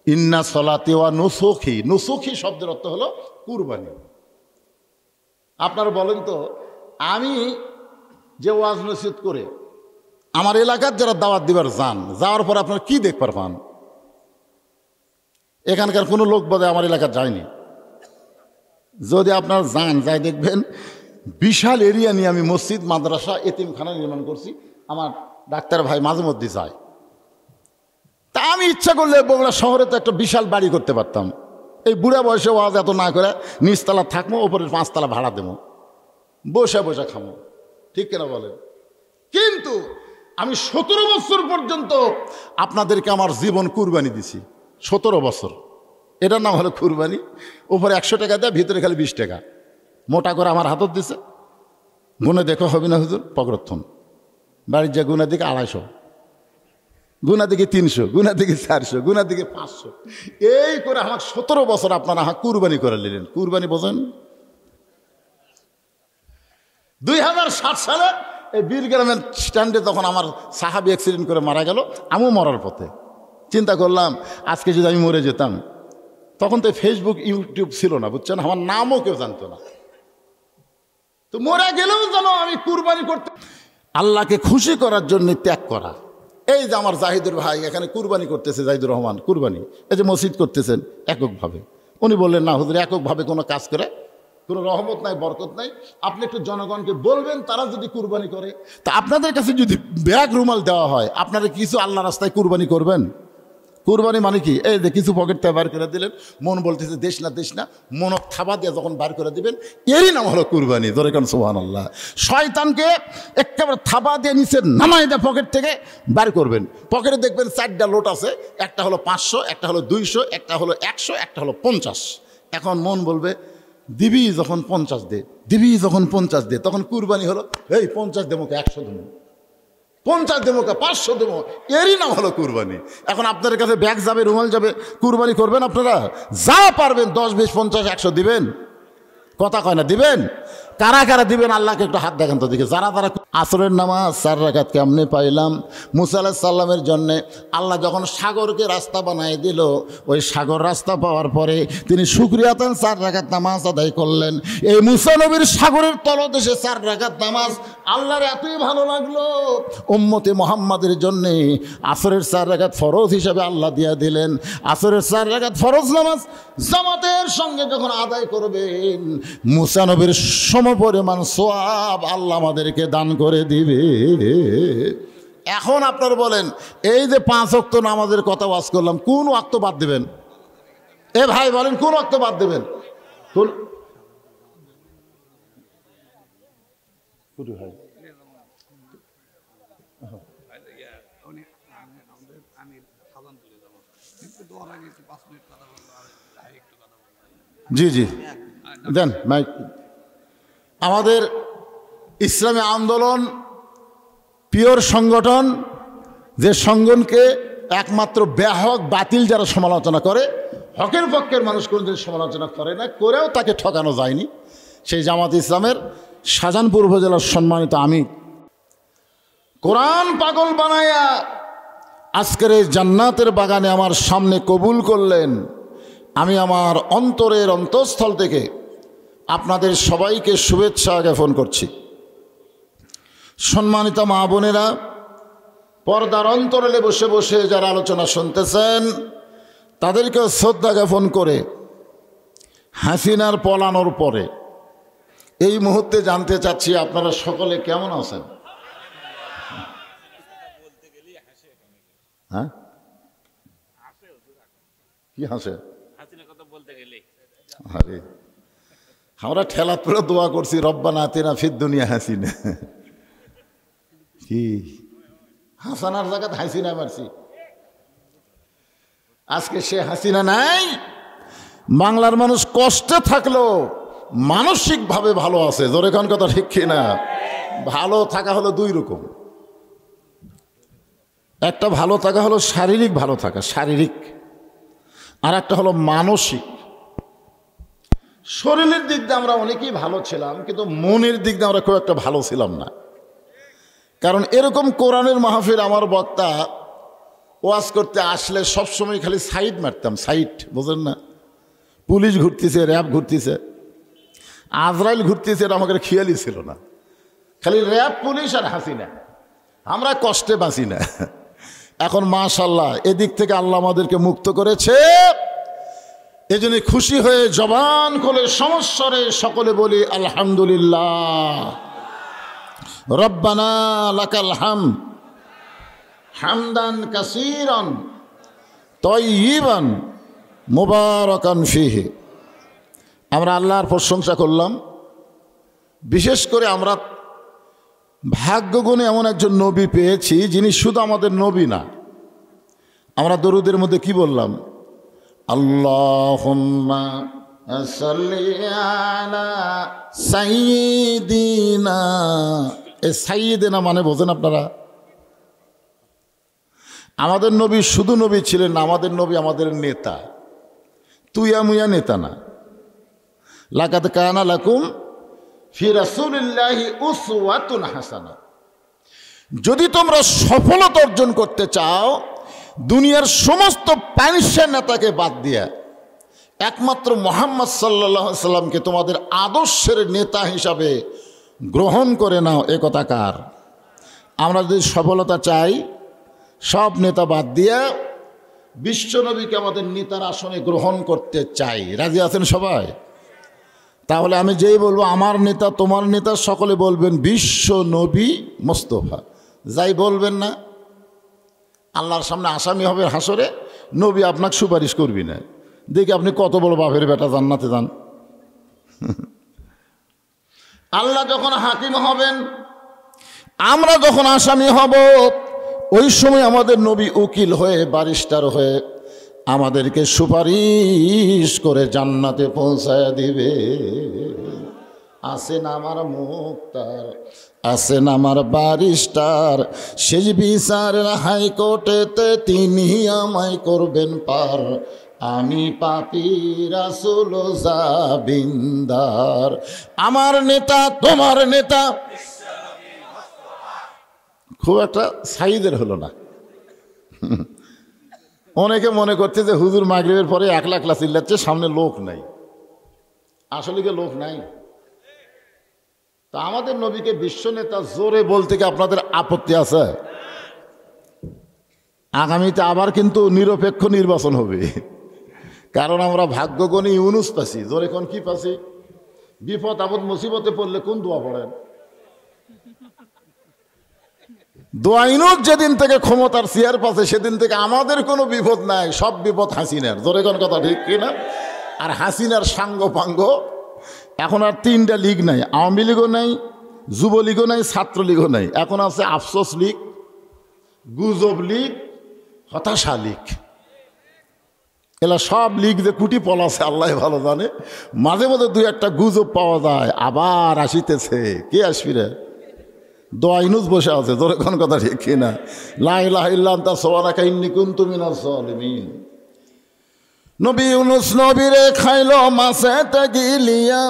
ইন্না সলাতে ওয়া নুসুখি। নুসুখি শব্দের অর্থ হলো কুরবানি। আপনারা বলেন তো, আমি যে ওয়াজ নসিহত করে আমার এলাকার যারা দাওয়াত দিবার যান, যাওয়ার পর আপনারা কি দেখবার পান? এখানকার কোনো লোক বোধ আমার এলাকা যায়নি। যদি আপনারা যান, যাই দেখবেন বিশাল এরিয়া নিয়ে আমি মসজিদ, মাদ্রাসা, এতিমখানা নির্মাণ করছি। আমার ডাক্তার ভাই মাঝে মধ্যে যায়। তা আমি ইচ্ছা করলে বগুড়া শহরে তো একটা বিশাল বাড়ি করতে পারতাম। এই বুড়া বয়সে ওয়াজ এত না করে নিচতলা থাকবো, ওপরের 5 তলা ভাড়া দেবো, বসে বসে খামো, ঠিক কিনা বলেন? কিন্তু আমি 17 বছর পর্যন্ত আপনাদেরকে আমার জীবন কুরবানি দিছি। 17 বছর, এটার নাম হলো কুরবানি। উপরে 100 টাকা দেয়, ভিতরে খালি 20 টাকা মোটা করে আমার হাতত দিছে। গুনে দেখো হবে না হুজুর, পকরথন বাড়ির যা গুনা দিকে 250, গুনা দিকে 300, গুনা দিকে 400, গুনা দিকে 500, এই করে আমার 17 বছর আপনারা কুরবানি করে নিলেন। কুরবানি বোঝেন? 2007 সালে এই বীরগ্রামের স্ট্যান্ডে তখন আমার সাহাবি অ্যাক্সিডেন্ট করে মারা গেল, আমিও মরার পথে। চিন্তা করলাম আজকে যদি আমি মরে যেতাম, তখন তো ফেসবুক ইউটিউব ছিল না, বুঝছেন, আমার নামও কেউ জানতো না। তো মরে গেলেও যেন আমি কুরবানি করতে, আল্লাহকে খুশি করার জন্য ত্যাগ করা। এই যে আমার জাহিদুর ভাই এখানে কুরবানি করতেছে, জাহিদুর রহমান কুরবানি, এই যে মসজিদ করতেছেন এককভাবে। উনি বললেন না হুজুর, এককভাবে কোনো কাজ করে কোনো রহমত নাই, বরকত নাই। আপনি একটু জনগণকে বলবেন, তারা যদি কুরবানি করে, তা আপনাদের কাছে যদি ব্যাগ রুমাল দেওয়া হয়, আপনারা কিছু আল্লাহ রাস্তায় কুরবানি করবেন? কুরবানি মানে কি? এই যে কিছু পকেট থেকে বার করে দিলেন, মন বলতেছে দেশ না দেশ না, মন থাবা দিয়ে যখন বার করে দিবেন, এরই নাম হলো কুরবানি। ধরে কারণ সুবহানাল্লাহ, শয়তানকে একেবারে থাবা দিয়ে নিচে নামাই দিয়ে পকেট থেকে বার করবেন। পকেটে দেখবেন 4টা লোট আছে, একটা হলো 500, একটা হলো 200, একটা হলো 100, একটা হলো 50। এখন মন বলবে দিবি যখন 50 দে, দিবি যখন 50 দে, তখন কুরবানি হলো এই 50 দেবো, 100 দেবো, 50 দেবো, 500 দেবো, এরই নাম হলো কুরবানি। এখন আপনাদের কাছে ব্যাগ যাবে, রুমাল যাবে, কুরবানি করবেন আপনারা? যা পারবেন 10, 20, 50, 100 দিবেন। কথা কয় না, দিবেন? কারা কারা দিবেন আল্লাহকে একটু হাত দেখান তো দিকে। যারা তারা আসরের নামাজ 4 রাকাত কেমনে পাইলাম? মুসা আলাইহিস সালামের জন্যে আল্লাহ যখন সাগরকে রাস্তা বানায় দিল, ওই সাগর রাস্তা পাওয়ার পরে তিনি শুকরিয়াতান 4 রাকাত নামাজ আদায় করলেন। এই মুসা নবীর সাগরের তলদেশে 4 রাকাত নামাজ আল্লাহর এতই ভালো লাগলো, উম্মতে মুহাম্মাদের জন্যে আসরের 4 রাকাত ফরজ হিসাবে আল্লাহ দিয়া দিলেন। আসরের 4 রাকাত ফরজ নামাজ জামাতের সঙ্গে যখন আদায় করবেন, মুসা নবীর সমপরিমাণ সওয়াব আল্লাহ আমাদেরকে দান করে দিবে। এখন আপনারা বলেন, এই যে 5 ওয়াক্ত নামাজের কথা ওয়াজ করলাম, কোন ওয়াক্ত বাদ দেবেন? এ ভাই বলেন, কোন ওয়াক্ত বাদ দেবেন? কোন ভাই? জি জি দেন মাইক। আমাদের ইসলামী আন্দোলন পিওর সংগঠন, যে সংগঠনকে একমাত্র ব্যাহক বাতিল যারা সমালোচনা করে, হকের পক্ষের মানুষ কোনদিন সমালোচনা করে না, করেও তাকে ঠকানো যায়নি, সেই জামাত ইসলামের শাহজাহানপুর উপজেলার সম্মানিত আমির, কোরআন পাগল বানায়া আজকের এই জান্নাতের বাগানে আমার সামনে কবুল করলেন। আমি আমার অন্তরের অন্তঃস্থল থেকে আপনাদের সবাইকে শুভেচ্ছা জ্ঞাপন করছি। সম্মানিত মা বোনেরা, পর্দার অন্তরালে বসে বসে যারা আলোচনা শুনতেছেন, তাদেরকেও শ্রদ্ধা জ্ঞাপন করে হাসিনার পলানোর পরে এই মুহূর্তে জানতে চাচ্ছি আপনারা সকলে কেমন আছেন? হ্যাঁ, কি হাসে? আরে আমরা ঠেলা পড়ে দোয়া করছি, রব্বানা আতিনা ফিদ দুনিয়া হাসিনা। কি হাসানার জায়গায় হাসিনা মারছি। আজকে সে হাসিনা নাই। বাংলার মানুষ কষ্টে থাকলেও মানসিকভাবে ভালো আছে। জোরে কোন কথা ঠিক কিনা? ভালো থাকা হলো 2 রকম। একটা ভালো থাকা হলো শারীরিক ভালো থাকা, শারীরিক, আর একটা হলো মানসিক। শরীরের দিক দিয়ে আমরা অনেকেই ভালো ছিলাম, কিন্তু মনের দিক দিয়ে আমরা খুব একটা ভালো ছিলাম না। কারণ এরকম কোরআনের মাহফিল আমার বক্তা ওয়াজ করতে আসলে সবসময় খালি সাইড মারতাম, সাইড, বোঝেন না? পুলিশ ঘুরতেছে, র্যাব ঘুরতেছে, আজরাইল ঘুরতেছে, এটা আমাকে খেয়ালই ছিল না। খালি র্যাব, পুলিশ আর হাসিনা, আমরা কষ্টে বাঁচি না। এখন মাশাআল্লাহ এদিক থেকে আল্লাহ আমাদেরকে মুক্ত করেছে। এজন্য খুশি হয়ে জবান খুলে সমস্বরে সকলে বলি আলহামদুলিল্লাহ, রব্বানা লাকাল হামদ। হামদান কাসীরান তাইয়িবান মুবারাকান ফীহি। আমরা আল্লাহর প্রশংসা করলাম। বিশেষ করে আমরা ভাগ্যগুণে এমন একজন নবী পেয়েছি যিনি শুধু আমাদের নবী না। আমরা দরুদের মধ্যে কি বললাম? আল্লাহুম্মা সাল্লি আলা সাইয়্যিদিনা। এই সাইয়্যিদিনা মানে বোঝেন আপনারা? আমাদের নবী শুধু নবী ছিলেন না, আমাদের নবী আমাদের নেতা, তুইয়া মুয়া নেতা না। লাকাদ কানা লাকুম ফি রাসূলিল্লাহি উসওয়াতুন হাসানাহ। যদি তোমরা সফলতা অর্জন করতে চাও দুনিয়ার সমস্ত পানিশা নেতাকে বাদ দিয়ে একমাত্র মুহাম্মদ সাল্লাল্লাহু আলাইহি সাল্লামকে তোমাদের আদর্শের নেতা হিসাবে গ্রহণ করে নাও। এ কথা কার? আমরা যদি সফলতা চাই সব নেতা বাদ দিয়ে বিশ্বনবীকে আমাদের নেতার আসনে গ্রহণ করতে চাই। রাজি আছেন সবাই? তাহলে আমি যেই বলবো আমার নেতা তোমার নেতা, সকলে বলবেন বিশ্ব নবী মোস্তফা। যাই বলবেন না আল্লাহর সামনে আসামি হবে হাসরে, নবী আপনাকে সুপারিশ করবি না। দেখি আপনি কত বড় বাপের বেটা, জান্নাতে যান। আল্লাহ যখন হাকিম হবেন, আমরা যখন আসামি হব, ওই সময় আমাদের নবী উকিল হয়ে ব্যারিস্টার হয়ে আমাদেরকে সুপারিশ করে জান্নাতে পৌঁছায় দিবে। আসেন আমার মুক্তার, আসেন আমার ব্যারিস্টার, শেষ বিচারের হাইকোর্টেতে তিনি আমায় করবেন পার। আমি পাপী রাসূল জাবিন্দার। আমার নেতা তোমার নেতা খুব একটা সাইদের হলো না। অনেকে মনে করছে যে হুজুর মাগরিবের পরে একলা একলা চিল্লাচ্ছে, সামনে লোক নাই। আসলে কি লোক নাই? তা আমাদের নবীকে বিশ্ব নেতা জোরে বলতে কি আপনাদের আপত্তি আছে? আগামীতে আবার কিন্তু নিরপেক্ষ নির্বাচন হবে, কারণ আমরা ভাগ্যগণী ইউনুস পাচ্ছি। জোরে কোন কি পাচ্ছি? বিপদ আপদ মুসিবতে পড়লে কোন দোয়া পড়েন? দোয়া ইউনুস যেদিন থেকে ক্ষমতার চেয়ার পাচ্ছে সেদিন থেকে আমাদের কোনো বিপদ নাই, সব বিপদ হাসিনার। জোরে কোন কথা ঠিক কিনা? আর হাসিনার সাঙ্গ পাঙ্গ। এখন আর তিনটা লীগ নাই, আওয়ামী লীগও নাই, যুবলীগও নাই, ছাত্রলীগও নাই। এখন আছে আফসোস লীগ, গুজব লীগ, হতাশা লীগ। এলা সব লীগ যে কুটি পলাছে আল্লাহ ভালো জানে। মাঝে মাঝে দুই একটা গুজব পাওয়া যায়, আবার আসিতেছে। কে আসবি রে? দোয়া ইউনুস বসে আছে। তোর কোন কথা ঠিক কিনা? লা ইলাহা ইল্লা আনতা সুবহানাকা ইন্নী কুনতু মিনাজ জালিমিন। নবী ইউনুস নবীরে খাইল মাছেতে গিলিয়া,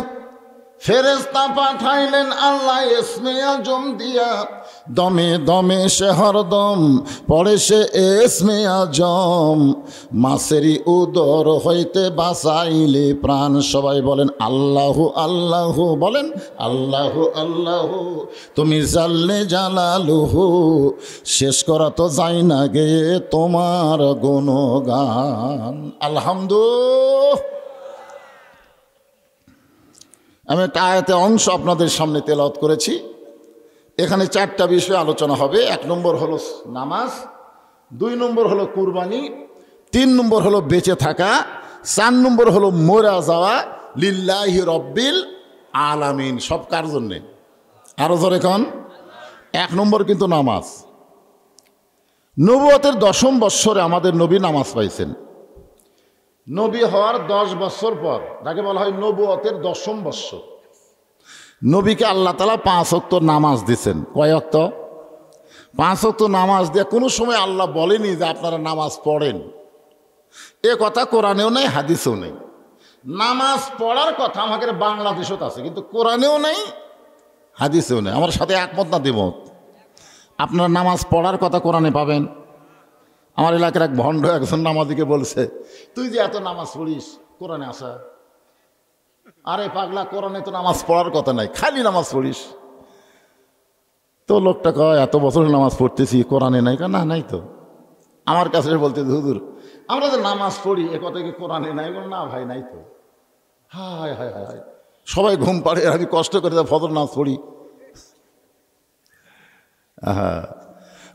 ফেরেশতা পাঠাইলেন আল্লাহ ইসমে আজম দিয়া। দমে দমে সে হরদম পড়ে সে ইসমে আজম, মাছেরই উদর হইতে বাঁচাইলে প্রাণ। সবাই বলেন আল্লাহু আল্লাহু, বলেন আল্লাহু আল্লাহু, তুমি জাল্লে জালালুহু। শেষ করা তো যাই না গে তোমার গুণগান। আলহামদুলিল্লাহ। আমি একটা আয়াতের অংশ আপনাদের সামনে তেলাওয়াত করেছি। এখানে চারটা বিষয় আলোচনা হবে। 1 নম্বর হলো নামাজ, 2 নম্বর হলো কুরবানি, 3 নম্বর হলো বেঁচে থাকা, 4 নম্বর হলো মরা যাওয়া। লিল্লাহি রব্বিল আলামিন। সব কার জন্যে? আরো জোরে কন। 1 নম্বর কিন্তু নামাজ। নবুয়তের 10ম বৎসরে আমাদের নবী নামাজ পাইছেন। নবী হওয়ার 10 বছর পর তাকে বলা হয় নবুয়তের 10ম বৎসর। নবীকে আল্লাহ তাআলা 5 ওয়াক্ত নামাজ দিয়েছেন। কয় ওয়াক্ত? 5 ওয়াক্ত নামাজ দিয়ে কোনো সময় আল্লাহ বলেনি যে আপনারা নামাজ পড়েন। এ কথা কোরআনেও নেই, হাদিসেও নেই। নামাজ পড়ার কথা আমাদের বাংলাদেশও আছে, কিন্তু কোরআনেও নেই, হাদিসেও নেই। আমার সাথে একমত না দ্বিমত? আপনারা নামাজ পড়ার কথা কোরআনে পাবেন? আমার এলাকার এক ভণ্ড একজন নামাজিকে বলছে, তুই যে এত নামাজ পড়িস, কোরআনে আসা? আরে পাগলা, কোরআনে তো নামাজ পড়ার কথা নাই, খালি নামাজ পড়িস। তো লোকটা কয় এত বছর নামাজ পড়তেছি, কোরআনে নাই? না, নাই তো। আমার কাছে বলতে, হুজুর আমরা যে নামাজ পড়ি এ কথা কি কোরআনে নাই? না ভাই, নাই তো। হায় হায় হায় হায়, সবাই ঘুম পাড়ে, আমি কষ্ট করে ফজর নামাজ পড়ি।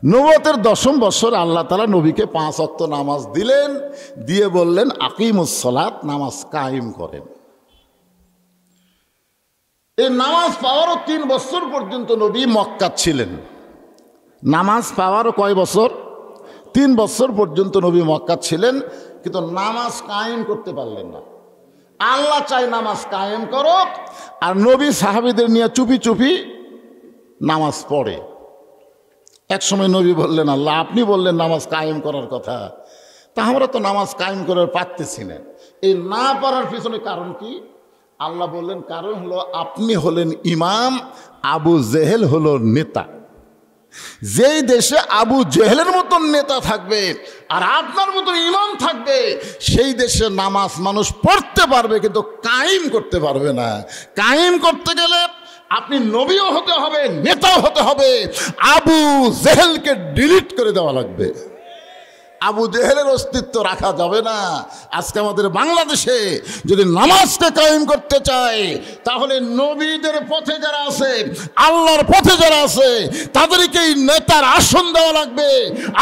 নবুয়তের 10ম বছরে আল্লাহ তাআলা নবীকে 5 ওয়াক্ত নামাজ দিলেন, দিয়ে বললেন আকিমুস সালাত, নামাজ কায়েম করেন। এই নামাজ পাওয়ারও 3 বছর পর্যন্ত নবী মক্কা ছিলেন। নামাজ পাওয়ারও কয় বছর? 3 বছর পর্যন্ত নবী মক্কা ছিলেন, কিন্তু নামাজ কায়েম করতে পারলেন না। আল্লাহ চাই নামাজ কায়েম করো, আর নবী সাহাবীদের নিয়ে চুপি চুপি নামাজ পড়ে। এক সময় নবী বললেন, আল্লাহ আপনি বললেন নামাজ কায়েম করার কথা, তা আমরা তো নামাজ কায়েম করার পারতেছি না। এই না পারার পিছনে কারণ কি? আল্লাহ বললেন কারণ হলো আপনি হলেন ইমাম, আবু জেহেল হলো নেতা। যেই দেশে আবু জেহেলের মতন নেতা থাকবে আর আপনার মতন ইমাম থাকবে, সেই দেশে নামাজ মানুষ পড়তে পারবে কিন্তু কায়েম করতে পারবে না। কায়েম করতে গেলে আপনি নবীও হতে হবে, নেতাও হতে হবে। আবু জেহেলকে ডিলিট করে দেওয়া লাগবে। আবু জেহেলের অস্তিত্ব রাখা যাবে না। আজকে আমাদের বাংলাদেশে যদি নামাজকে কায়েম করতে চায়, তাহলে নবীদের পথে যারা আছে, আল্লাহর পথে যারা আছে, তাদেরকেই নেতার আসন দেওয়া লাগবে।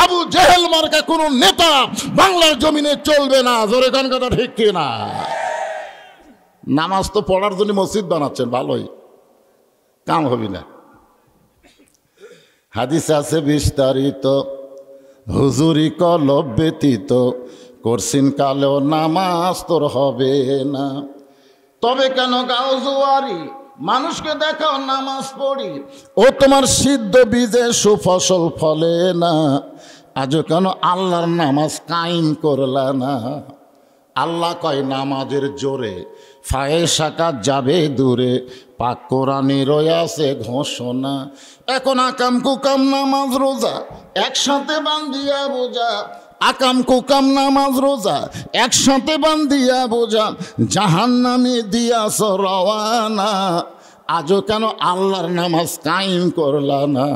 আবু জেহেল মার্কা কোনো নেতা বাংলার জমিনে চলবে না। জোরে কান কথা ঠিক কি না? নামাজ তো পড়ার জন্য মসজিদ বানাচ্ছেন, ভালোই, কাম হবে না। হাদিস আছে বিস্তারিত, হুজুরি কলব ব্যতীত করছিন কালেও নামাজ তোর হবে না। তবে কেন গাও জুয়ারি, মানুষকে দেখাও নামাজ পড়ি, ও তোমার সিদ্ধ বীজে সুফসল ফলে না। আজও কেন আল্লাহর নামাজ কায়েম করলা না? আল্লাহ কয় নামাজের জোরে ফায়েশাকা যাবে দূরে, পাক কোরআনে রয়েছে ঘোষণা। এখন আকাম কুকাম নামাজ রোজা একসাথে বান্ধিয়া বোঝা, আকাম কুকাম নামাজ রোজা একসাথে বান্ধিয়া বোঝা, জাহান্নামে দিয়াছ রওয়ানা। আজও কেন আল্লাহর নামাজ কায়েম করলা না?